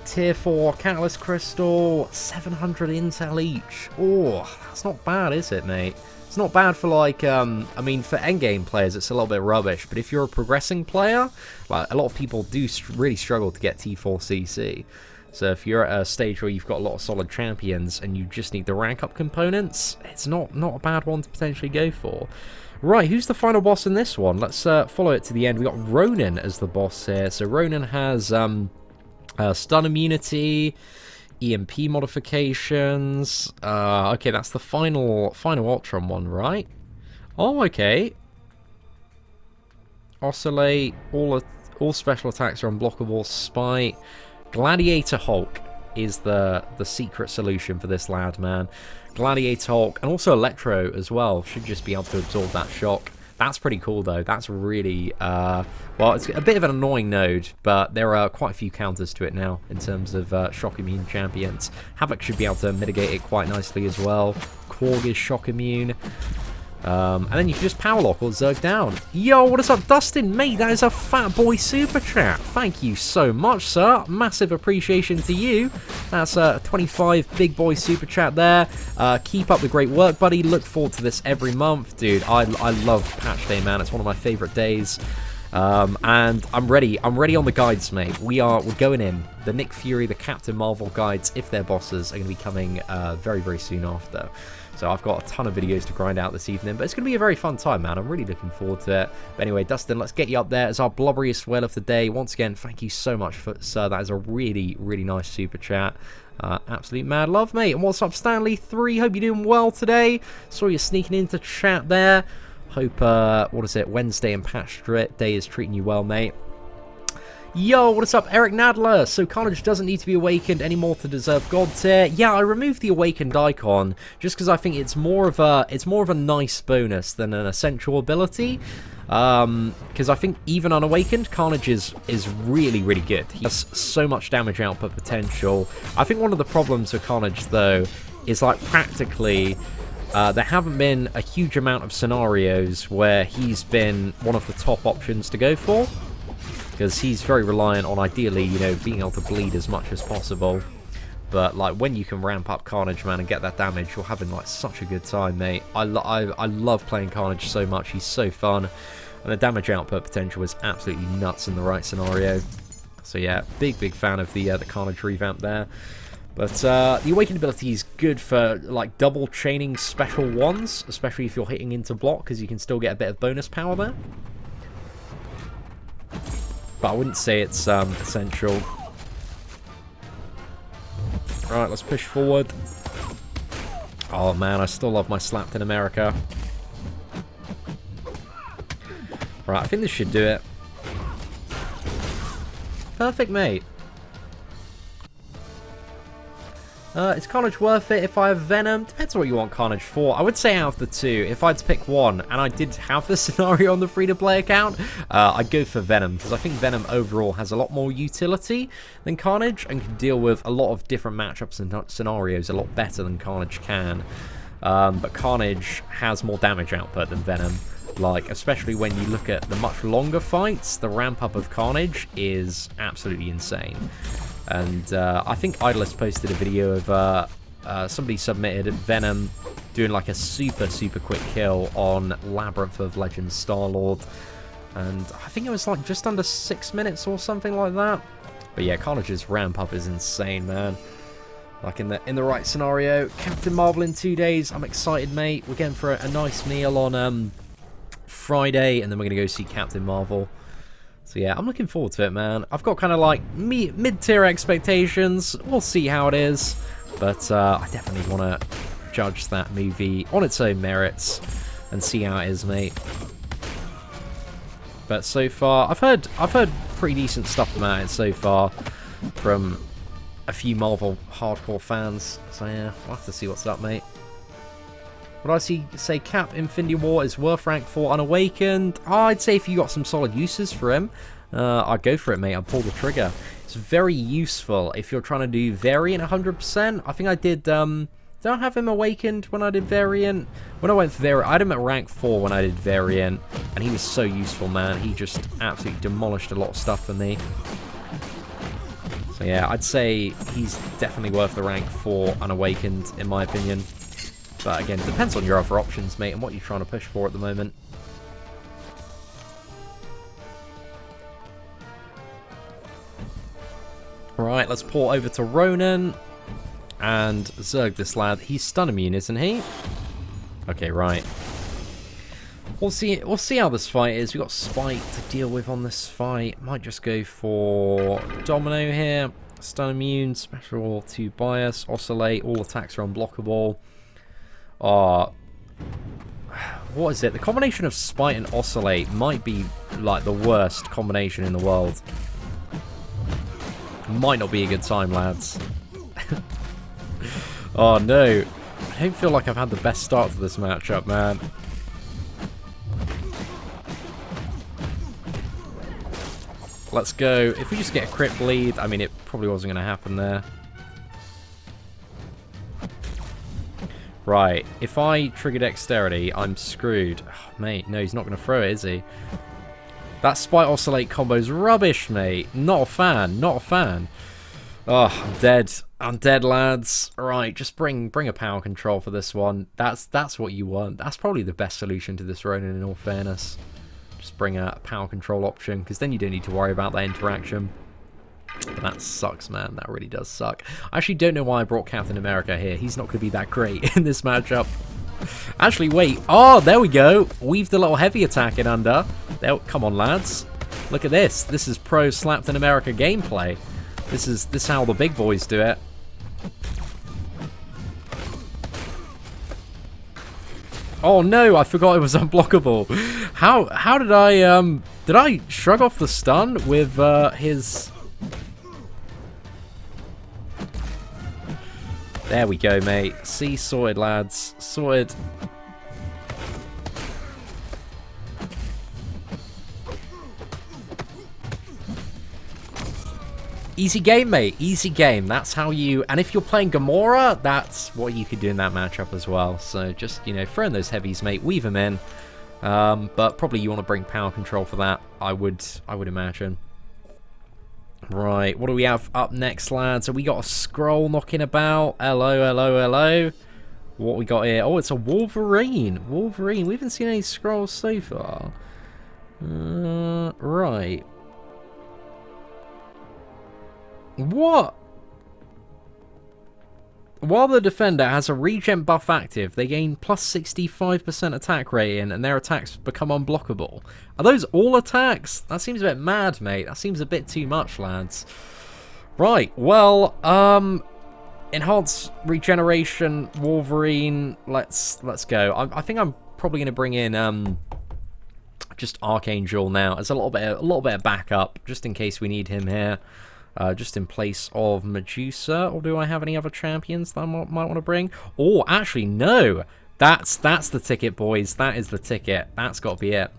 Tier 4 Catalyst Crystal. 700 intel each. Oh, that's not bad, is it, mate? It's not bad for, like, I mean, for endgame players, it's a little bit rubbish. But if you're a progressing player, like, a lot of people do really struggle to get T4 CC. So if you're at a stage where you've got a lot of solid champions and you just need the rank up components, it's not a bad one to potentially go for. Right, who's the final boss in this one? Let's follow it to the end. We got Ronan as the boss here. So Ronan has stun immunity. EMP modifications. Okay, that's the final Ultron one, right? Oh, okay. Oscillate. All special attacks are unblockable. Spite. Gladiator Hulk is the secret solution for this lad, man. Gladiator Hulk, and also Electro as well, should just be able to absorb that shock. That's pretty cool, though. That's really, well, it's a bit of an annoying node, but there are quite a few counters to it now in terms of shock immune champions. Havoc should be able to mitigate it quite nicely as well. Korg is shock immune. And then you can just power lock or Zerg down. Yo, what is up, Dustin? Mate, that is a fat boy super chat. Thank you so much, sir. Massive appreciation to you. That's a 25 big boy super chat there. Keep up the great work, buddy. Look forward to this every month. Dude, I love patch day, man. It's one of my favorite days. And I'm ready. I'm ready on the guides, mate. We're going in. The Nick Fury, the Captain Marvel guides, if they're bosses, are going to be coming very, very soon after. So I've got a ton of videos to grind out this evening, but it's going to be a very fun time, man. I'm really looking forward to it. But anyway, Dustin, let's get you up there as our blubberiest whale of the day. Once again, thank you so much, sir. That is a really, really nice super chat. Absolute mad love, mate. And what's up, Stanley3? Hope you're doing well today. Saw you sneaking into chat there. Hope, what is it, Wednesday and patch day is treating you well, mate. Yo, what is up, Eric Nadler? So Carnage doesn't need to be awakened anymore to deserve God tier. Yeah, I removed the awakened icon just because I think it's more of a nice bonus than an essential ability. Because I think even unawakened, Carnage is really, really good. He has so much damage output potential. I think one of the problems with Carnage, though, is like practically there haven't been a huge amount of scenarios where he's been one of the top options to go for. Because he's very reliant on, ideally, you know, being able to bleed as much as possible. But, like, when you can ramp up Carnage, man, and get that damage, you're having, like, such a good time, mate. I love playing Carnage so much. He's so fun. And the damage output potential is absolutely nuts in the right scenario. So, yeah, big fan of the Carnage revamp there. But the Awakened ability is good for, like, double chaining special ones, especially if you're hitting into block, because you can still get a bit of bonus power there. But I wouldn't say it's essential. Alright, let's push forward. Oh man, I still love my Slapped in America. Right, I think this should do it. Perfect, mate. Is Carnage worth it if I have Venom? Depends on what you want Carnage for. I would say out of the two, if I had to pick one, and I did have the scenario on the free-to-play account, I'd go for Venom, because I think Venom overall has a lot more utility than Carnage, and can deal with a lot of different matchups and scenarios a lot better than Carnage can. But Carnage has more damage output than Venom. Like, especially when you look at the much longer fights, the ramp-up of Carnage is absolutely insane. And I think Idolist posted a video of somebody submitted Venom doing like a super quick kill on Labyrinth of Legends Star-Lord. And I think it was like just under 6 minutes or something like that. But yeah, Carnage's ramp up is insane, man. Like in the right scenario. Captain Marvel in 2 days. I'm excited, mate. We're going for a nice meal on Friday, and then we're going to go see Captain Marvel. So yeah, I'm looking forward to it, man. I've got kind of like mid-tier expectations. We'll see how it is. But I definitely want to judge that movie on its own merits and see how it is, mate. But so far, I've heard pretty decent stuff about it so far from a few Marvel hardcore fans. So yeah, we'll have to see what's up, mate. Would I say Cap Infinity War is worth rank 4 unawakened? I'd say if you got some solid uses for him, I'd go for it, mate. I'd pull the trigger. It's very useful if you're trying to do Variant 100%. I think I did I have him awakened when I did Variant? When I went for Variant, I had him at rank 4 when I did Variant, and he was so useful, man. He just absolutely demolished a lot of stuff for me. So yeah, I'd say he's definitely worth the rank 4 unawakened, in my opinion. But again, it depends on your other options, mate, and what you're trying to push for at the moment. Right, let's port over to Ronan. And Zerg this lad. He's stun immune, isn't he? Okay, right. We'll see how this fight is. We've got Spite to deal with on this fight. Might just go for Domino here. Stun immune, special to bias, oscillate, all attacks are unblockable. What is it? The combination of spite and oscillate might be like the worst combination in the world. Might not be a good time, lads. Oh no. I don't feel like I've had the best start to this matchup, man. Let's go. If we just get a crit bleed, I mean, it probably wasn't going to happen there. Right. If I trigger dexterity, I'm screwed. Oh, mate, no, he's not going to throw it, is he? That spite oscillate combo's rubbish, mate. Not a fan. Not a fan. Oh, I'm dead. I'm dead, lads. Right, just bring a power control for this one. That's what you want. That's probably the best solution to this Ronan, in all fairness. Just bring a power control option, because then you don't need to worry about that interaction. But that sucks, man. That really does suck. I actually don't know why I brought Captain America here. He's not going to be that great in this matchup. Actually, wait. Oh, there we go. Weaved a little heavy attack in under. There, come on, lads. Look at this. This is pro Slapton America gameplay. This is how the big boys do it. Oh no, I forgot it was unblockable. How did I shrug off the stun with his... There we go, mate. See, sorted, lads. Sorted. Easy game, mate. Easy game. That's how you... And if you're playing Gamora, that's what you could do in that matchup as well. So just, you know, throw in those heavies, mate. Weave them in. But probably you want to bring power control for that, I would imagine. Right, what do we have up next, lads? Have we got a Skrull knocking about? Hello, hello, hello. What we got here? Oh, it's a Wolverine. Wolverine. We haven't seen any Skrulls so far. Right. What? While the defender has a regen buff active, they gain plus 65% attack rating and their attacks become unblockable. Are those all attacks? That seems a bit mad, mate. That seems a bit too much, lads. Right, well, enhanced regeneration, Wolverine, let's go. I think I'm probably going to bring in just Archangel now as a little bit of backup, just in case we need him here. Just in place of Medusa, or do I have any other champions that I might want to bring? Oh, actually, no. That's the ticket, boys. That is the ticket. That's got to be it.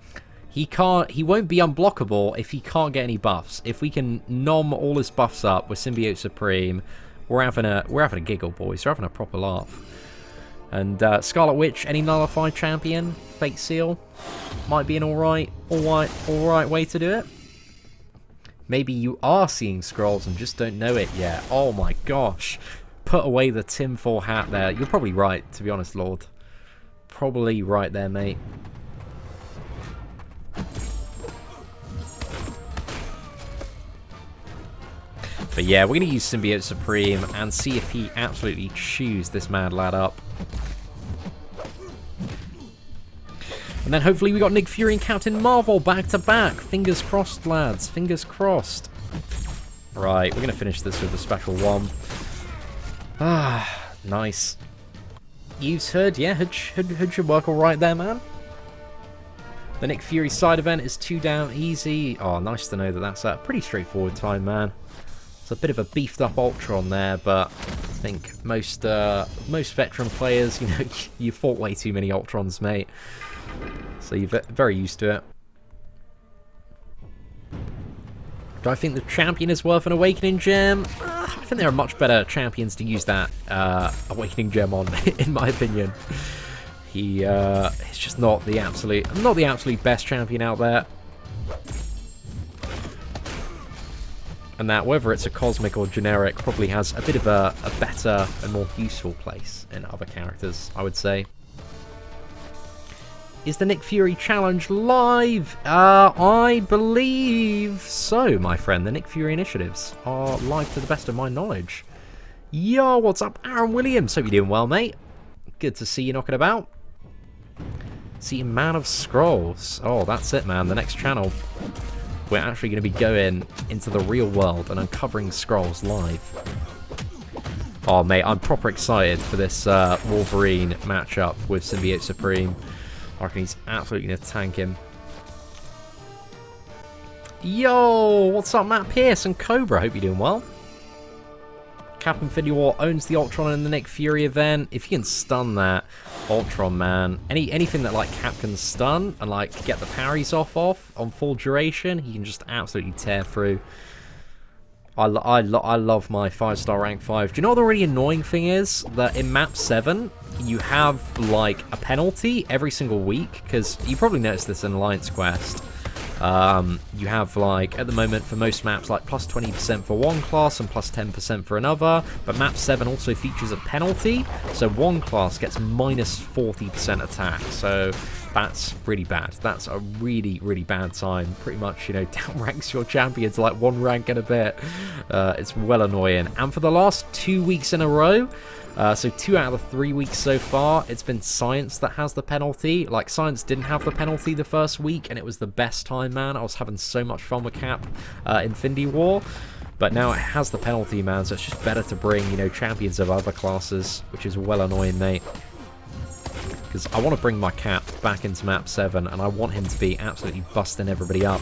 He won't be unblockable if he can't get any buffs. If we can nom all his buffs up with Symbiote Supreme, we're having a giggle, boys. We're having a proper laugh. And Scarlet Witch, any nullified champion, Fate Seal, might be an all right way to do it. Maybe you are seeing Skrulls and just don't know it yet. Oh my gosh. Put away the tinfoil hat there. You're probably right, to be honest, Lord. Probably right there, mate. But yeah, we're going to use Symbiote Supreme and see if he absolutely chews this mad lad up. And then hopefully we got Nick Fury and Captain Marvel back to back. Fingers crossed, lads. Fingers crossed. Right, we're going to finish this with a special one. Ah, nice. Use Hood, yeah, Hood should work alright there, man. The Nick Fury side event is 2 down easy. Oh, nice to know that that's a pretty straightforward time, man. It's a bit of a beefed up Ultron there, but I think most veteran players, you know, you fought way too many Ultrons, mate. So you're very used to it. Do I think the champion is worth an Awakening Gem? I think there are much better champions to use that Awakening Gem on, in my opinion. He's just not the absolute best champion out there. And that, whether it's a cosmic or generic, probably has a bit of a better and more useful place in other characters, I would say. Is the Nick Fury challenge live? I believe so, my friend. The Nick Fury initiatives are live to the best of my knowledge. Yo, what's up, Aaron Williams? Hope you're doing well, mate. Good to see you knocking about. See, Man of Skrulls. Oh, that's it, man. The next channel. we're actually going to be going into the real world and uncovering Skrulls live. Oh, mate, I'm proper excited for this Wolverine matchup with Symbiote Supreme. I reckon he's absolutely going to tank him. Yo, what's up, Matt Pierce and Cobra? Hope you're doing well. Cap Infinity War owns the Ultron in the Nick Fury event. If you can stun that Ultron, man, anything that like Cap can stun and like get the parries off on full duration, he can just absolutely tear through. I love my 5-star rank 5. Do you know what the really annoying thing is? That in map 7, you have like a penalty every single week, because you probably noticed this in Alliance Quest. You have, like, at the moment for most maps, like plus 20% for one class and plus 10% for another, but map 7 also features a penalty, so one class gets minus 40% attack, so that's really bad. That's a really, really bad time. Pretty much, you know, downranks your champion to like 1 rank and a bit. It's well annoying. And for the last 2 weeks in a row, so 2 out of the 3 weeks so far, it's been Science that has the penalty. Like, Science didn't have the penalty the first week, and it was the best time, man. I was having so much fun with Cap Infinity War. But now it has the penalty, man, so it's just better to bring, you know, champions of other classes, which is well annoying, mate. Because I want to bring my Cap back into map 7, and I want him to be absolutely busting everybody up.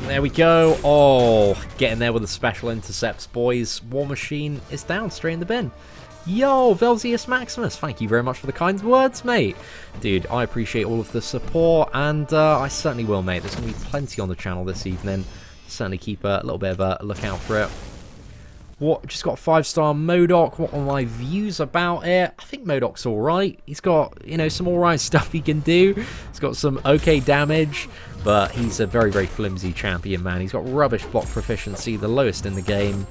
There we go. Oh, getting there with the special intercepts, boys. War Machine is down, straight in the bin. Yo, Velzius Maximus, thank you very much for the kind words, mate. Dude, I appreciate all of the support, and I certainly will, mate. There's going to be plenty on the channel this evening. Certainly keep a little bit of a lookout for it. What? Just got 5-star MODOK. What are my views about it? I think MODOK's alright. He's got, you know, some alright stuff he can do. He's got some okay damage, but he's a very, very flimsy champion, man. He's got rubbish block proficiency, the lowest in the game.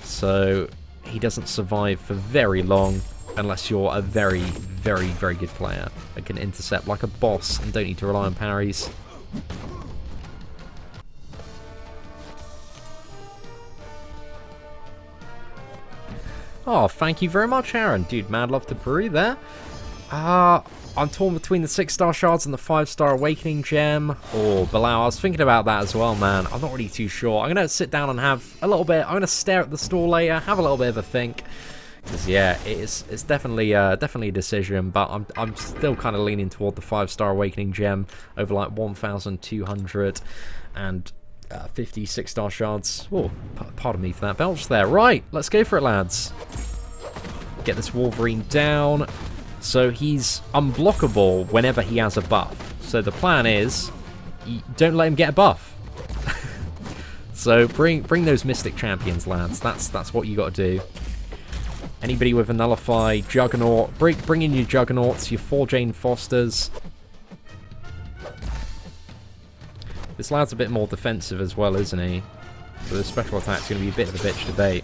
So he doesn't survive for very long unless you're a very, very, very good player that can intercept like a boss and don't need to rely on parries. Oh, thank you very much, Aaron. Dude, mad love to Peru there. I'm torn between the 6-star shards and the 5-star awakening gem. Or Bilal, I was thinking about that as well, man. I'm not really too sure. I'm going to sit down and have a little bit. I'm going to stare at the store later, have a little bit of a think. Because, yeah, it's definitely a decision. But I'm still kind of leaning toward the 5-star awakening gem over like 1,200 and 50 6-star shards. Oh, pardon me for that belch there. Right, let's go for it, lads. Get this Wolverine down. So he's unblockable whenever he has a buff. So the plan is, don't let him get a buff. So bring those Mystic Champions, lads. That's what you got to do. Anybody with a Nullify, Juggernaut, bring in your Juggernauts, your 4 Jane Fosters. This lad's a bit more defensive as well, isn't he? So the special attack's going to be a bit of a bitch to bait.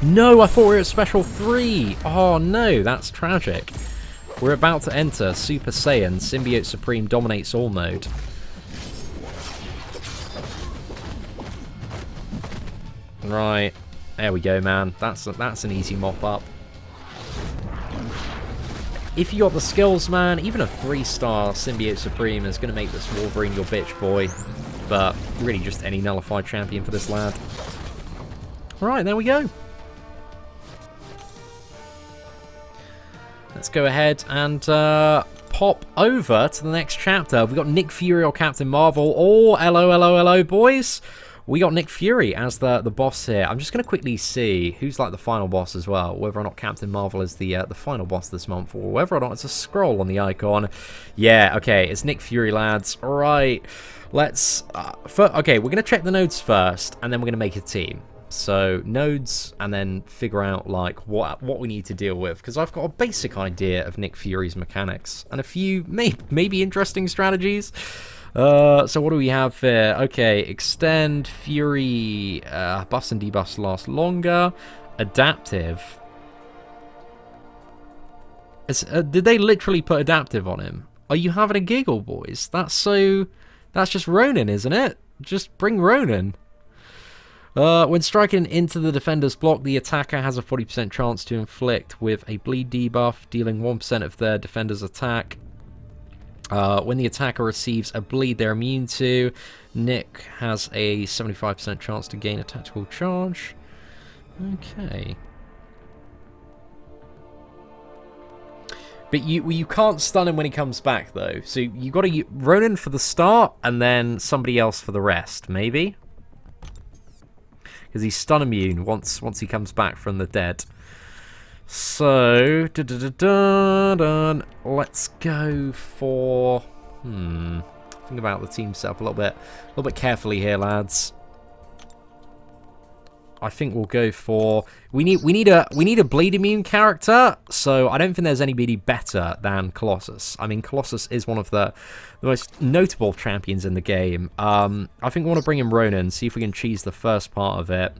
No, I thought we were at Special 3! Oh no, that's tragic. We're about to enter Super Saiyan Symbiote Supreme Dominates All mode. Right, there we go, man. That's an easy mop up. If you got the skills, man, even a 3-star Symbiote Supreme is going to make this Wolverine your bitch boy. But really just any nullified champion for this lad. Alright, there we go. Let's go ahead and pop over to the next chapter. We've got Nick Fury or Captain Marvel. Oh, hello, boys. We got Nick Fury as the boss here. I'm just going to quickly see who's like the final boss as well. Whether or not Captain Marvel is the final boss this month, or whether or not it's a scroll on the icon. Yeah, okay, it's Nick Fury, lads. All right, let's... okay, we're going to check the nodes first, and then we're going to make a team. So, nodes, and then figure out, like, what we need to deal with. Because I've got a basic idea of Nick Fury's mechanics, and a few maybe interesting strategies. So what do we have here? Okay, extend, Fury, buffs and debuffs last longer, adaptive. Did they literally put adaptive on him? Are you having a giggle, boys? That's just Ronan, isn't it? Just bring Ronan. When striking into the defender's block, the attacker has a 40% chance to inflict with a bleed debuff, dealing 1% of their defender's attack. When the attacker receives a bleed they're immune to, Nick has a 75% chance to gain a tactical charge. Okay. But you can't stun him when he comes back, though. So you got to Ronan for the start, and then somebody else for the rest, maybe? Because he's stun immune once he comes back from the dead. So, let's go for... Think about the team setup a little bit carefully here, lads. I think we'll go for... We need a bleed immune character, so I don't think there's anybody better than Colossus. I mean, Colossus is one of the most notable champions in the game. I think we want to bring in Ronan, see if we can cheese the first part of it.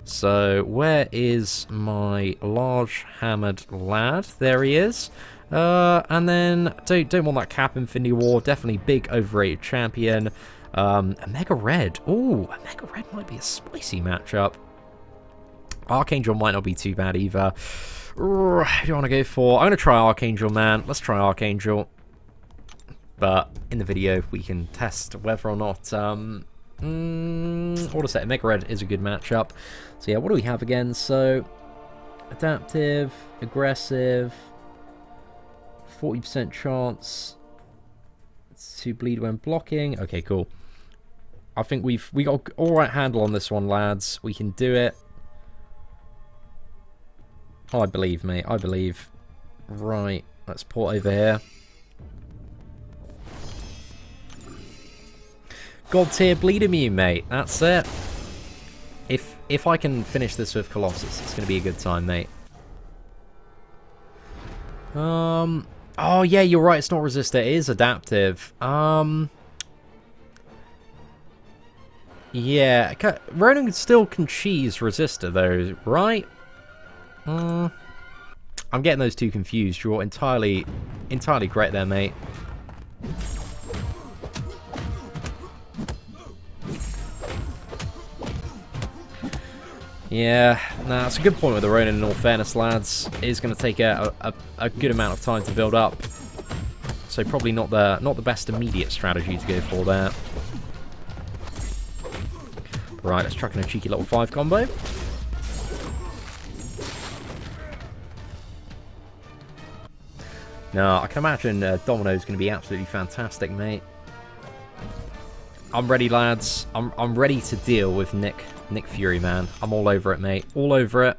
So, where is my large hammered lad? There he is. And then, don't want that Cap Infinity War. Definitely big overrated champion. A Mega Red. Ooh, a Mega Red might be a spicy matchup. Archangel might not be too bad either. Who do you want to go for? I'm going to try Archangel, man. Let's try Archangel. But in the video, we can test whether or not... what to say? Mega Red is a good matchup. So yeah, what do we have again? So, adaptive, aggressive, 40% chance to bleed when blocking. Okay, cool. I think we got an alright handle on this one, lads. We can do it. I believe, mate. I believe. Right, let's port over here. God tier bleed immune, mate. That's it. If I can finish this with Colossus, it's going to be a good time, mate. Oh yeah, you're right. It's not resistor. It is adaptive. Yeah, Ronan still can cheese resistor though, right? I'm getting those two confused. You're entirely correct there, mate. Yeah, nah, that's a good point with the Ronan, in all fairness, lads. It is going to take a good amount of time to build up. So probably not the best immediate strategy to go for there. Right, let's chuck in a cheeky little 5 combo. No, I can imagine Domino's going to be absolutely fantastic, mate. I'm ready, lads. I'm ready to deal with Nick Fury, man. I'm all over it, mate. All over it.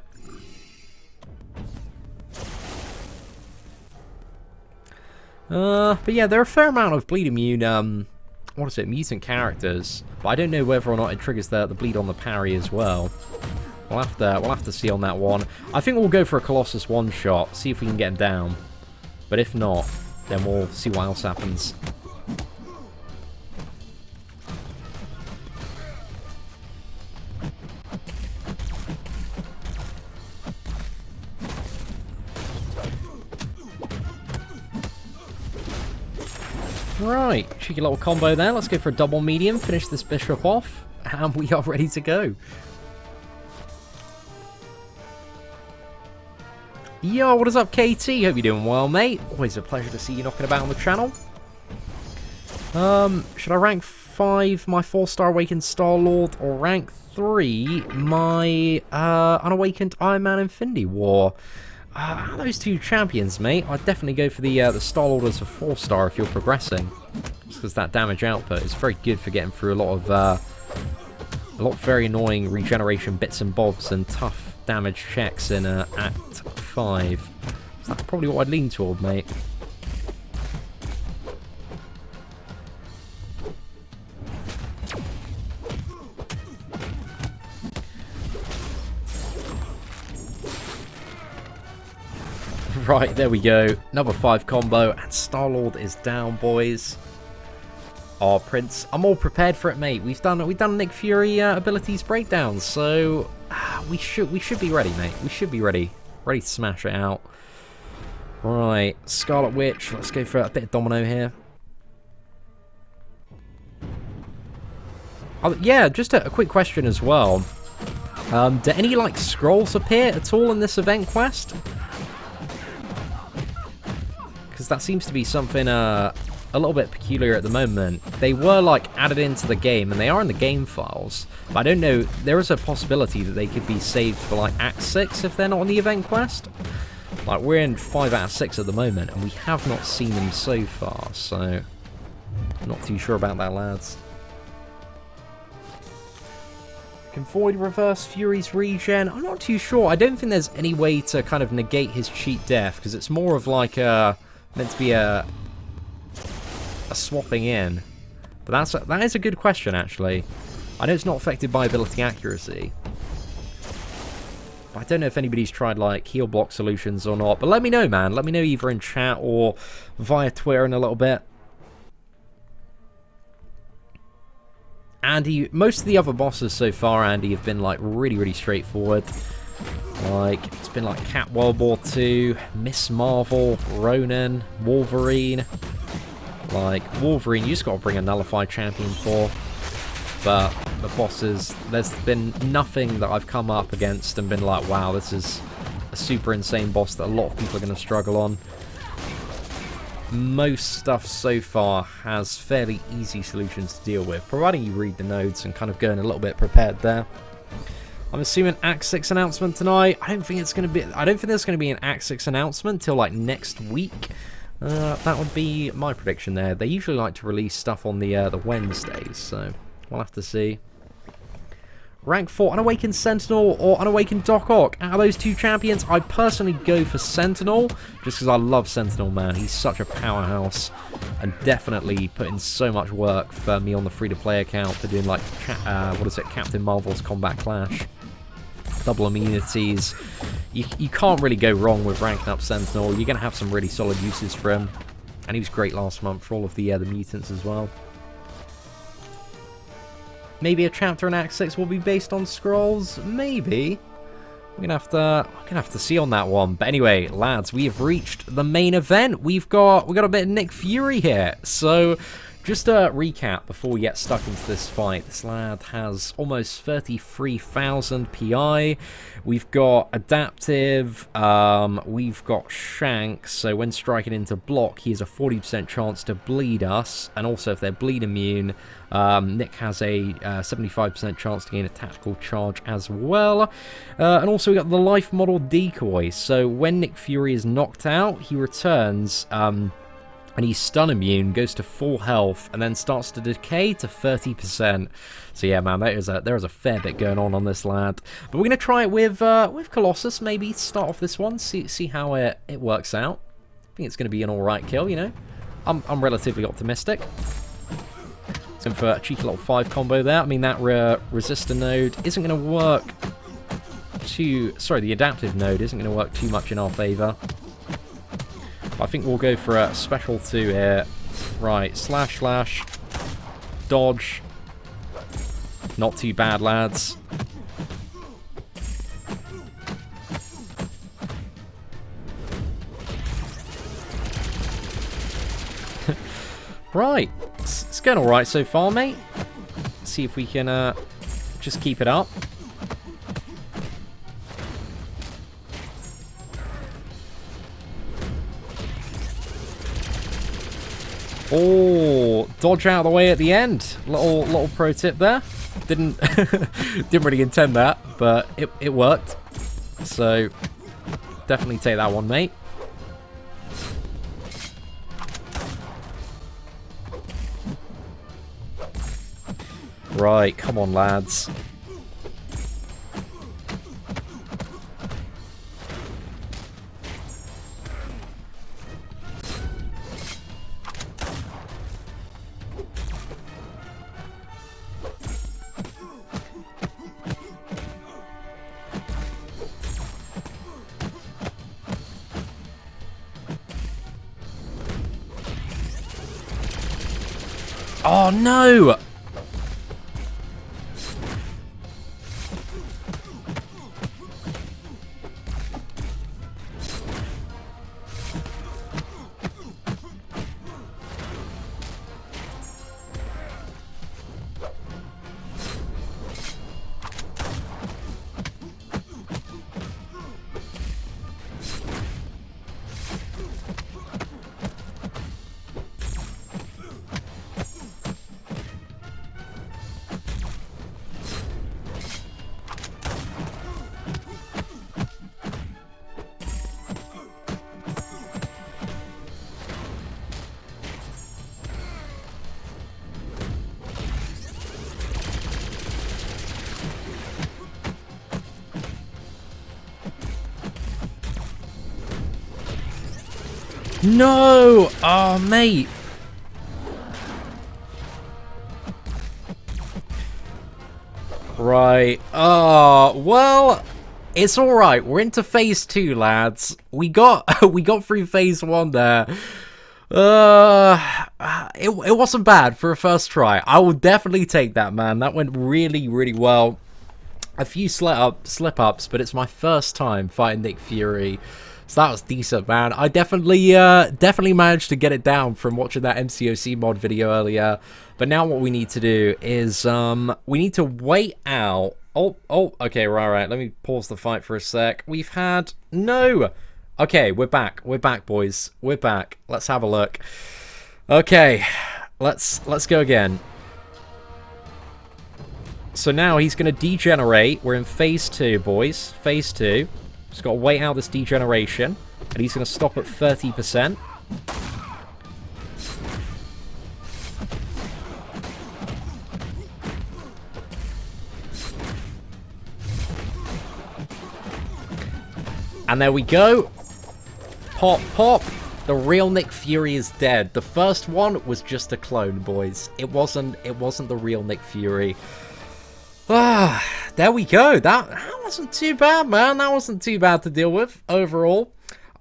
But yeah, there are a fair amount of bleed immune, what is it, mutant characters. But I don't know whether or not it triggers the bleed on the parry as well. We'll have to see on that one. I think we'll go for a Colossus one-shot, see if we can get him down. But if not, then we'll see what else happens. Right, cheeky little combo there. Let's go for a double medium, finish this bishop off, and we are ready to go. Yo, what is up, KT? Hope you're doing well, mate. Always a pleasure to see you knocking about on the channel. Should I rank 5 my 4-star Awakened Star-Lord, or rank 3 my Unawakened Iron Man Infinity War? Out of those two champions, mate, I'd definitely go for the Star-Lord as a 4-star if you're progressing. Just because that damage output is very good for getting through a lot of very annoying regeneration bits and bobs and tough damage checks in Act 5. So that's probably what I'd lean toward, mate. Right, there we go. Another 5 combo, and Star-Lord is down, boys. Oh, Prince, I'm all prepared for it, mate. We've done Nick Fury abilities breakdowns, so we should be ready, mate. We should be ready to smash it out. Right, Scarlet Witch. Let's go for a bit of domino here. Yeah, just a quick question as well. Do any, like, scrolls appear at all in this event quest? Because that seems to be something a little bit peculiar at the moment. They were, like, added into the game, and they are in the game files. But I don't know, there is a possibility that they could be saved for, like, Act 6 if they're not on the event quest. Like, we're in 5 out of 6 at the moment, and we have not seen them so far, so I'm not too sure about that, lads. Can Void reverse Fury's regen? I'm not too sure. I don't think there's any way to kind of negate his cheat death, because it's more of like a meant to be a swapping in. But that is a good question, actually. I know it's not affected by ability accuracy. But I don't know if anybody's tried like heal block solutions or not. But let me know, man. Let me know either in chat or via Twitter in a little bit. Andy, most of the other bosses so far, Andy, have been like really straightforward. Like, it's been like Cat World War 2, Miss Marvel, Ronan, Wolverine. Like, Wolverine, you just got to bring a nullified champion for. But the bosses, there's been nothing that I've come up against and been like, wow, this is a super insane boss that a lot of people are going to struggle on. Most stuff so far has fairly easy solutions to deal with, providing you read the notes and kind of go in a little bit prepared there. I'm assuming Act 6 announcement tonight. I don't think there's going to be an Act 6 announcement till like next week. That would be my prediction there. They usually like to release stuff on the Wednesdays, so we'll have to see. Rank 4, Unawakened Sentinel or Unawakened Doc Ock. Out of those two champions, I personally go for Sentinel, just because I love Sentinel, man. He's such a powerhouse, and definitely put in so much work for me on the free-to-play account for doing, like, Captain Marvel's Combat Clash. Double immunities. You can't really go wrong with ranking up Sentinel. You're going to have some really solid uses for him. And he was great last month for all of the mutants as well. Maybe a chapter in Act 6 will be based on Skrulls. Maybe. We're gonna have to see on that one. But anyway, lads, we have reached the main event. We've got a bit of Nick Fury here. So just a recap before we get stuck into this fight. This lad has almost 33,000 PI. We've got Adaptive. We've got Shank. So when striking into block, he has a 40% chance to bleed us. And also if they're bleed immune, Nick has a 75% chance to gain a tactical charge as well. And also we got the life model decoy. So when Nick Fury is knocked out, he returns... and he's stun immune, goes to full health, and then starts to decay to 30%. So yeah, man, there is a fair bit going on this lad. But we're gonna try it with Colossus. Maybe start off this one, see how it works out. I think it's gonna be an all right kill, you know. I'm relatively optimistic. So for a cheeky little 5 combo there. I mean that resistor node isn't gonna work the adaptive node isn't gonna work too much in our favor. I think we'll go for a special 2 here. Right, slash, dodge. Not too bad, lads. Right, it's going alright so far, mate. Let's see if we can just keep it up. Oh, dodge out of the way at the end. Little pro tip there. Didn't really intend that, but it worked. So definitely take that one, mate. Right, come on, lads. Oh no! No! Oh, mate. Right. Oh, well, it's all right. We're into phase 2, lads. We got through phase 1 there. It wasn't bad for a first try. I will definitely take that, man. That went really, really well. A few slip-ups, but it's my first time fighting Nick Fury. So that was decent, man. I definitely managed to get it down from watching that MCOC mod video earlier. But now what we need to do is we need to wait out. Oh, okay, right. Let me pause the fight for a sec. We've had no. Okay, we're back. We're back, boys. We're back. Let's have a look. Okay, let's go again. So now he's going to degenerate. We're in phase 2, boys. Phase 2. Just got to wait out this degeneration. And he's going to stop at 30%. And there we go. Pop, pop. The real Nick Fury is dead. The first one was just a clone, boys. It wasn't the real Nick Fury. Ah, there we go. That wasn't too bad, man. That wasn't too bad to deal with overall.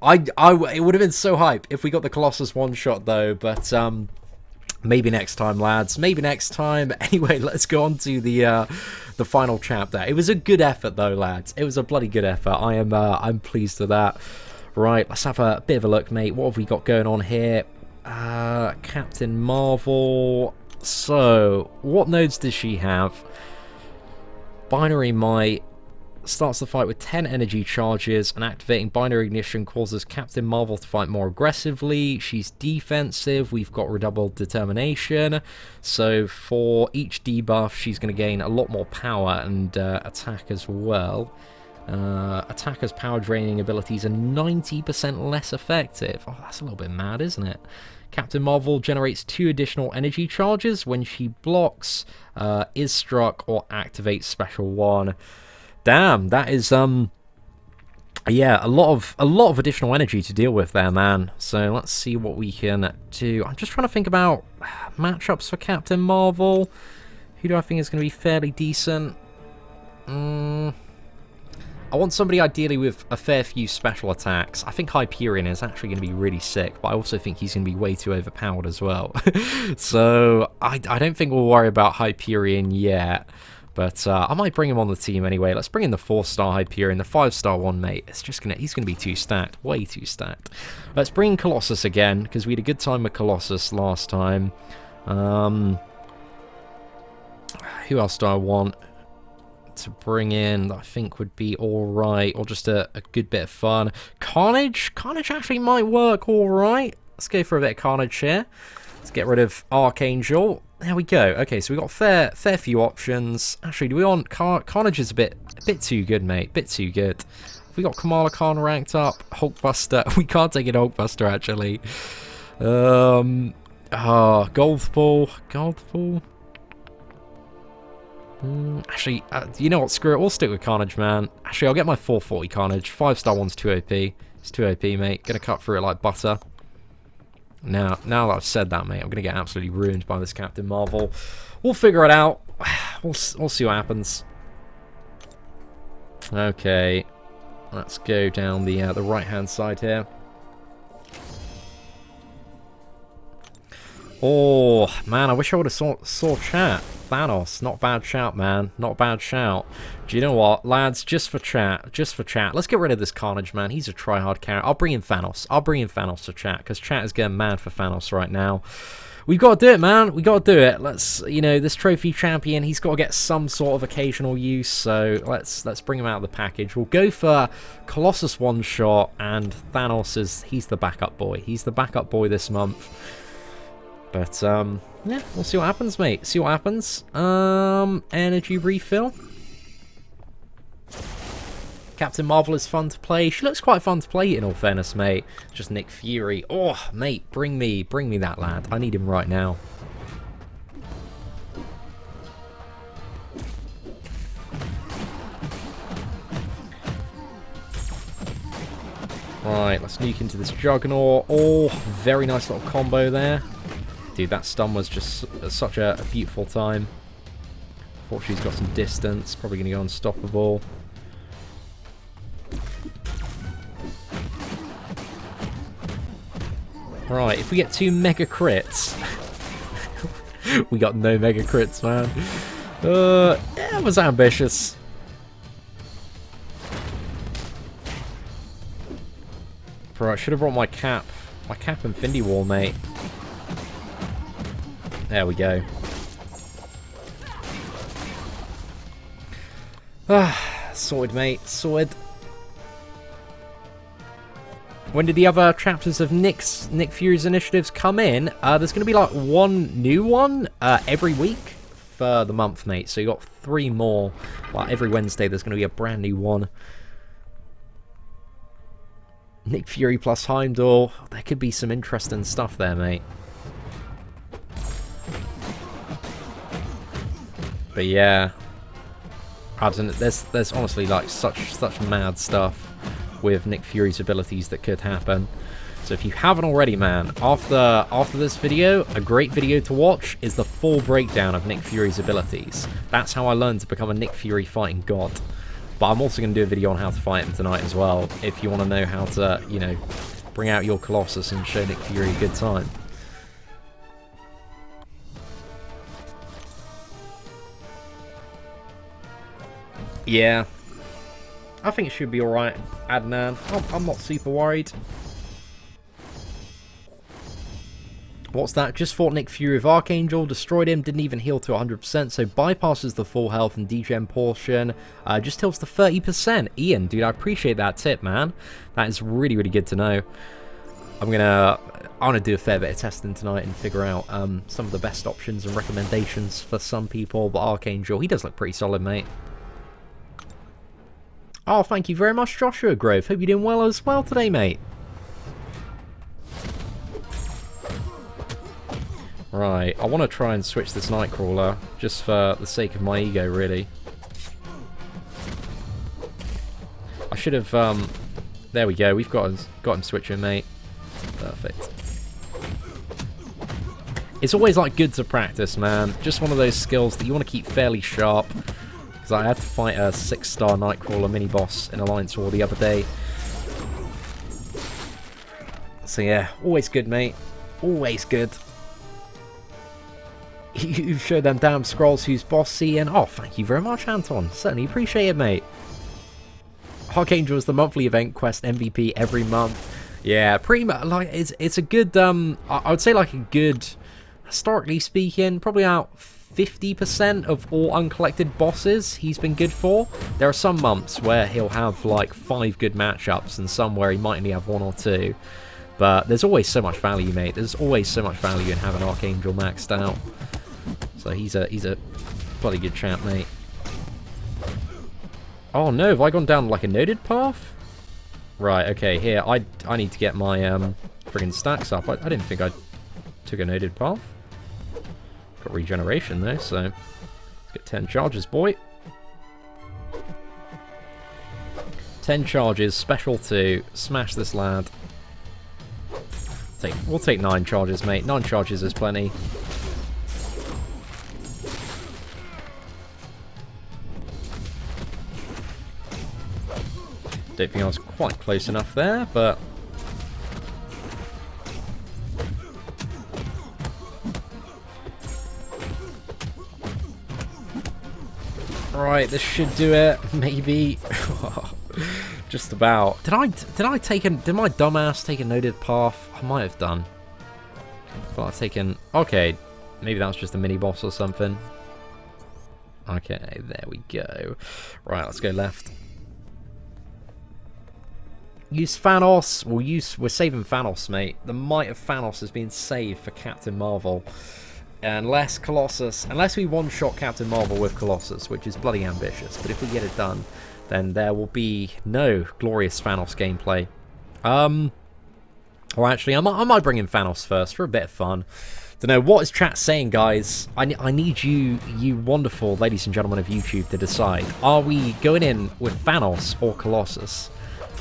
It would have been so hype if we got the Colossus one-shot though, but maybe next time, lads. Maybe next time. Anyway, let's go on to the final chapter. It was a good effort though, lads. It was a bloody good effort. I'm pleased with that. Right, let's have a bit of a look, mate. What have we got going on here? Captain Marvel. So, what nodes does she have? Binary Might starts the fight with 10 energy charges, and activating Binary Ignition causes Captain Marvel to fight more aggressively. She's defensive. We've got Redoubled Determination. So for each debuff, she's going to gain a lot more power and attack as well. Attacker's power draining abilities are 90% less effective. Oh, that's a little bit mad, isn't it? Captain Marvel generates 2 additional energy charges when she blocks, is struck, or activates Special 1. Damn, that is yeah, a lot of additional energy to deal with there, man. So let's see what we can do. I'm just trying to think about matchups for Captain Marvel. Who do I think is going to be fairly decent? I want somebody ideally with a fair few special attacks. I think Hyperion is actually going to be really sick, but I also think he's going to be way too overpowered as well. So I don't think we'll worry about Hyperion yet, but I might bring him on the team anyway. Let's bring in the 4-star Hyperion, the 5-star one, mate. He's going to be too stacked, way too stacked. Let's bring in Colossus again, because we had a good time with Colossus last time. Who else do I want to bring in that I think would be alright, or just a good bit of fun? Carnage actually might work alright. Let's go for a bit of Carnage here. Let's get rid of Archangel. There we go. Okay, so we've got fair few options. Actually, do we want Carnage is a bit too good, mate. Bit too good. Have we got Kamala Khan ranked up? Hulkbuster. We can't take it Hulkbuster actually. Goldball. Actually, you know what? Screw it. We'll stick with Carnage, man. Actually, I'll get my 440 Carnage. 5-star one's too OP. It's too OP, mate. Gonna cut through it like butter. Now that I've said that, mate, I'm gonna get absolutely ruined by this Captain Marvel. We'll figure it out. We'll see what happens. Okay, let's go down the right-hand side here. Oh, man, I wish I would have saw chat. Thanos, not bad shout, man. Not bad shout. Do you know what, lads? Just for chat. Let's get rid of this Carnage, man. He's a try-hard character. I'll bring in Thanos. I'll bring in Thanos to chat, because chat is getting mad for Thanos right now. We've got to do it, man. We got to do it. Let's, this trophy champion, he's got to get some sort of occasional use, so let's bring him out of the package. We'll go for Colossus one-shot, and Thanos he's the backup boy. He's the backup boy this month. But, yeah, we'll see what happens, mate. See what happens. Energy refill. Captain Marvel is fun to play. She looks quite fun to play, in all fairness, mate. Just Nick Fury. Oh, mate, bring me that lad. I need him right now. Right, let's nuke into this Juggernaut. Oh, very nice little combo there. Dude, that stun was just such a beautiful time. Fortunately, he's got some distance. Probably going to go unstoppable. Right, if we get 2 mega crits... we got no mega crits, man. Yeah, it was ambitious. Bro, I should have brought my cap. My cap Infinity Wall, mate. There we go. Sorted, mate. Sorted. When did the other chapters of Nick Fury's initiatives come in? There's going to be like one new one every week for the month, mate. So you got 3 more. Well, every Wednesday there's going to be a brand new one. Nick Fury plus Heimdall. There could be some interesting stuff there, mate. But yeah, I don't know, there's honestly like such mad stuff with Nick Fury's abilities that could happen. So if you haven't already, man, after this video, a great video to watch is the full breakdown of Nick Fury's abilities. That's how I learned to become a Nick Fury fighting god. But I'm also going to do a video on how to fight him tonight as well, if you want to know how to, you know, bring out your Colossus and show Nick Fury a good time. Yeah. I think it should be alright, Adnan. I'm not super worried. What's that? Just fought Nick Fury with Archangel, destroyed him, didn't even heal to 100%, so bypasses the full health and degen portion, just heals to 30%. Ian, dude, I appreciate that tip, man. That is really, really good to know. I'm gonna do a fair bit of testing tonight and figure out some of the best options and recommendations for some people, but Archangel, he does look pretty solid, mate. Oh, thank you very much, Joshua Grove. Hope you're doing well as well today, mate. Right, I want to try and switch this Nightcrawler, just for the sake of my ego, really. I should have, there we go, we've got him switching, mate. Perfect. It's always, like, good to practice, man. Just one of those skills that you want to keep fairly sharp. Because I had to fight a 6-star Nightcrawler mini-boss in Alliance War the other day. So yeah, always good, mate. Always good. You show them damn Skrulls who's boss, Seatin. Oh, thank you very much, Anton. Certainly appreciate it, mate. Archangel is the monthly event quest MVP every month. Yeah, pretty much. Like, it's a good. I would say like a good, historically speaking, probably about 50% of all uncollected bosses he's been good for. There are some months where he'll have like 5 good matchups, and some where he might only have 1 or 2. But there's always so much value, mate. There's always so much value in having Archangel maxed out. So he's a bloody good champ, mate. Oh no, have I gone down like a noded path? Right, okay, here, I need to get my friggin' stacks up. I didn't think I took a noded path. Got regeneration though, so let's get 10 charges, boy. 10 charges, special 2, smash this lad. We'll take 9 charges, mate. 9 charges is plenty. Don't think I was quite close enough there, but... Right, this should do it. Maybe. Just about. Did my dumbass take a noded path? I might have done. But I've taken... Okay, maybe that was just a mini-boss or something. Okay, there we go. Right, let's go left. Use Thanos. We're saving Thanos, mate. The might of Thanos has been saved for Captain Marvel. Unless we one-shot Captain Marvel with Colossus, which is bloody ambitious. But if we get it done, then there will be no glorious Thanos gameplay. Or actually, I might bring in Thanos first for a bit of fun. Don't know, what is chat saying, guys? I need you wonderful ladies and gentlemen of YouTube to decide. Are we going in with Thanos or Colossus?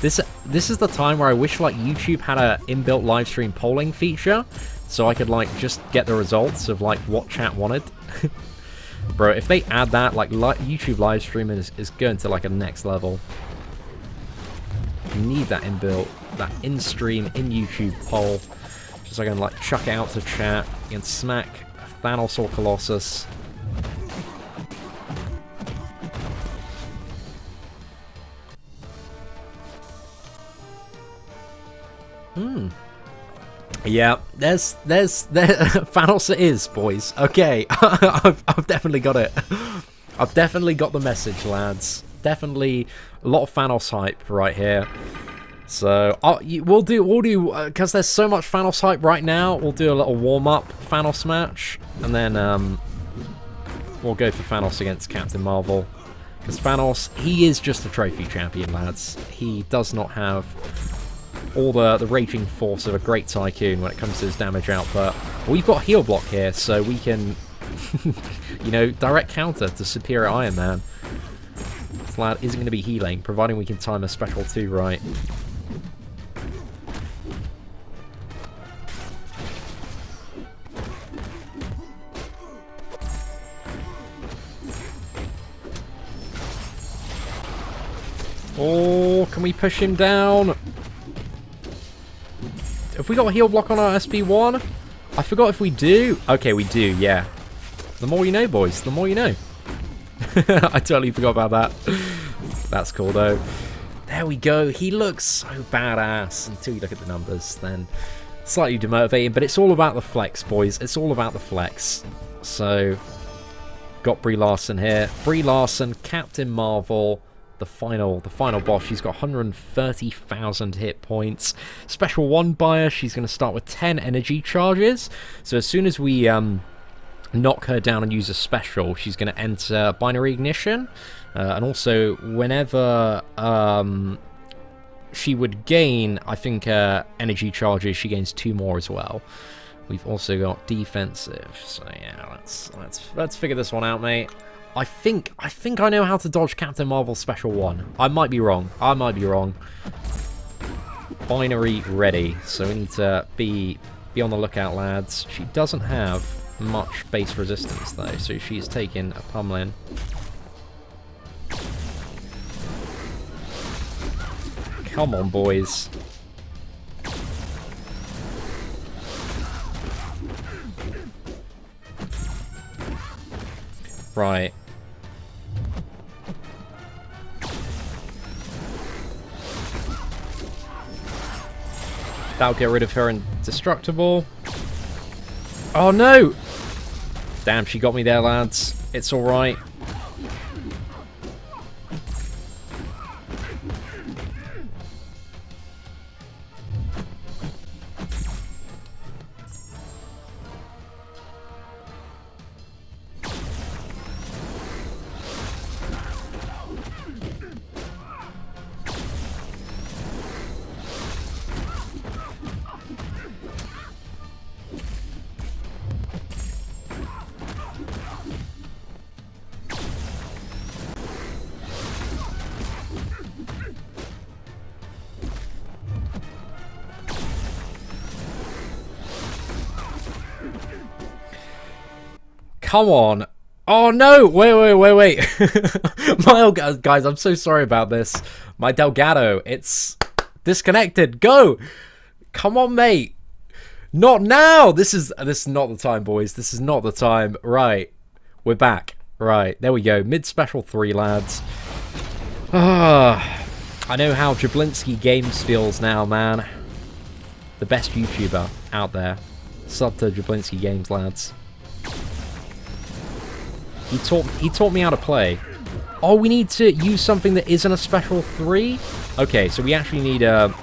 This is the time where I wish like YouTube had a inbuilt live stream polling feature, so I could like just get the results of like what chat wanted. Bro, if they add that, like YouTube live streaming is going to like a next level. You need that inbuilt, that in-stream, in-YouTube poll. Just so I can like chuck it out to chat. You can smack Thanos or Colossus. Yeah, there's Thanos it is, boys. Okay, I've definitely got it. I've definitely got the message, lads. Definitely a lot of Thanos hype right here. So we'll do because there's so much Thanos hype right now. We'll do a little warm-up Thanos match, and then we'll go for Thanos against Captain Marvel. Because Thanos, he is just a trophy champion, lads. He does not have all the raging force of a great Tycoon when it comes to his damage output. But we've got heal block here, so we can, you know, direct counter to Superior Iron Man. This lad isn't going to be healing, providing we can time a special 2 right. Oh, can we push him down? Have we got a heal block on our SB1? I forgot if we do. Okay, we do, yeah. The more you know, boys. The more you know. I totally forgot about that. That's cool, though. There we go. He looks so badass until you look at the numbers. Then slightly demotivating, but it's all about the flex, boys. It's all about the flex. So, got Brie Larson here. Brie Larson, Captain Marvel. The final boss. She's got 130,000 hit points. Special 1 buyer. She's going to start with 10 energy charges. So as soon as we knock her down and use a special, she's going to enter binary ignition. And also, whenever she would gain, I think, energy charges, she gains 2 more as well. We've also got defensive. So yeah, let's figure this one out, mate. I think I know how to dodge Captain Marvel's special 1. I might be wrong. Binary ready. So we need to be on the lookout, lads. She doesn't have much base resistance though, so she's taking a pummeling. Come on, boys. Right. That'll get rid of her indestructible. Oh no! Damn, she got me there, lads. It's alright. Come on. Oh no! Wait. My old guys, I'm so sorry about this. My Delgado, it's disconnected. Go! Come on, mate. Not now! This is not the time, boys. This is not the time. Right. We're back. Right. There we go. Mid-special 3, lads. I know how Jablinski Games feels now, man. The best YouTuber out there. Sub to Jablinski Games, lads. He taught me how to play. Oh, we need to use something that isn't a special 3? Okay, so we actually need a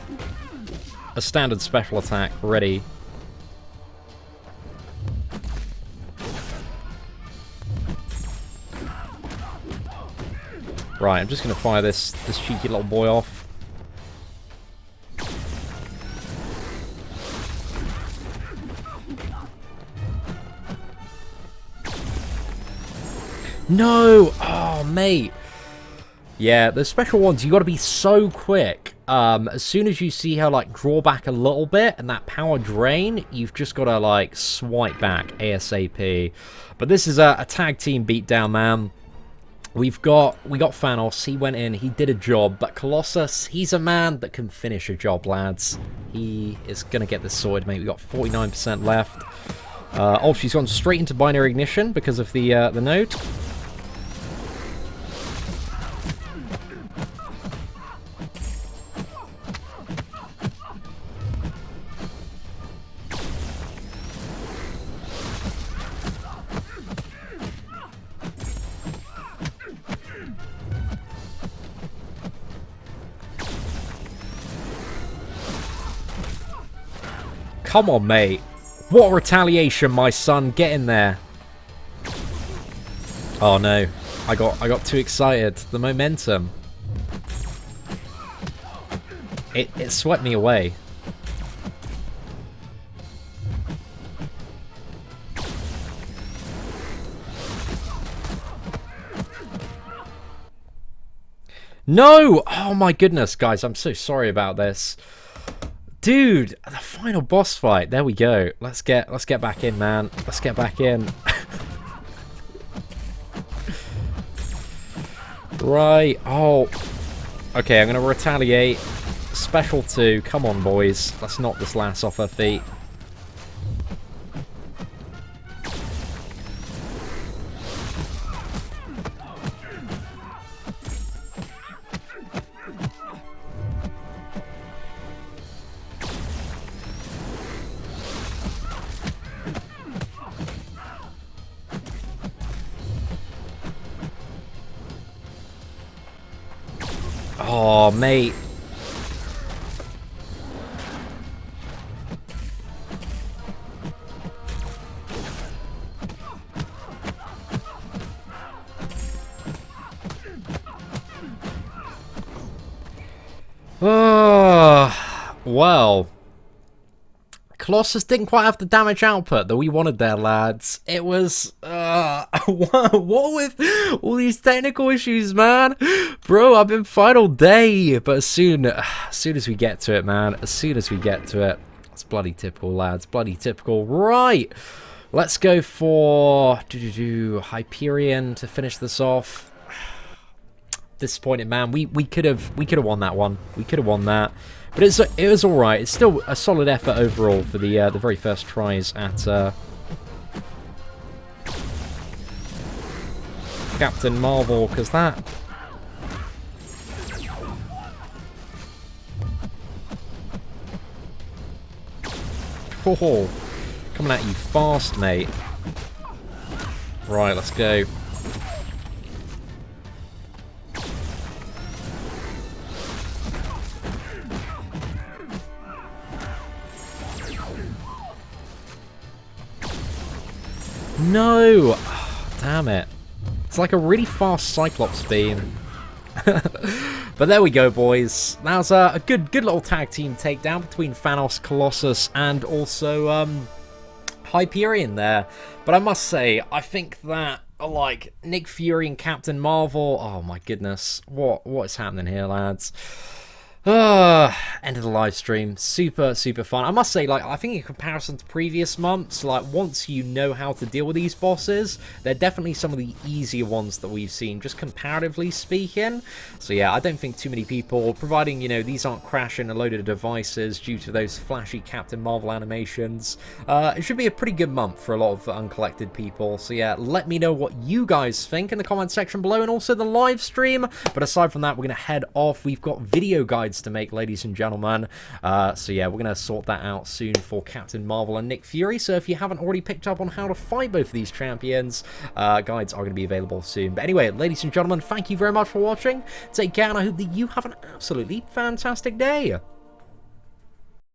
standard special attack ready. Right, I'm just going to fire this cheeky little boy off. No! Oh, mate. Yeah, the special ones, you got to be so quick. As soon as you see her, like, draw back a little bit and that power drain, you've just got to, like, swipe back ASAP. But this is a tag team beatdown, man. We got Thanos, he went in, he did a job, but Colossus, he's a man that can finish a job, lads. He is going to get this sorted, mate. We got 49% left. Oh, she's gone straight into binary ignition because of the node. Come on, mate. What retaliation, my son. Get in there. Oh, no. I got too excited. The momentum. It swept me away. No! Oh, my goodness, guys. I'm so sorry about this. Dude, the final boss fight. There we go. Let's get back in, man. Let's get back in. Right. Oh. Okay, I'm going to retaliate. Special 2. Come on, boys. Let's knock this lass off her feet. Oh, mate. Well. Colossus didn't quite have the damage output that we wanted there, lads. It was, what with all these technical issues, man? Bro, I've been fine all day. But as soon as we get to it, man, as soon as we get to it, it's bloody typical, lads, bloody typical. Right, let's go for Hyperion to finish this off. Disappointed, man. We could have won that one. We could have won that. But it was all right. It's still a solid effort overall for the very first tries at Captain Marvel, because that. Oh, coming at you fast, mate. Right, let's go. No! Oh, damn it. It's like a really fast Cyclops beam. But there we go, boys. That was a good little tag team takedown between Thanos, Colossus, and also Hyperion there. But I must say, I think that, like, Nick Fury and Captain Marvel, oh my goodness, what is happening here, lads? End of the live stream. Super fun. I must say, like, I think in comparison to previous months, like, once you know how to deal with these bosses, they're definitely some of the easier ones that we've seen, just comparatively speaking. So yeah, I don't think too many people, providing, you know, these aren't crashing a load of devices due to those flashy Captain Marvel animations, it should be a pretty good month for a lot of uncollected people. So yeah, let me know what you guys think in the comment section below, and also the live stream. But aside from that, we're going to head off. We've got video guides to make, ladies and gentlemen. So yeah, we're going to sort that out soon for Captain Marvel and Nick Fury. So if you haven't already picked up on how to fight both of these champions, guides are going to be available soon. But anyway, ladies and gentlemen, thank you very much for watching. Take care, and I hope that you have an absolutely fantastic day.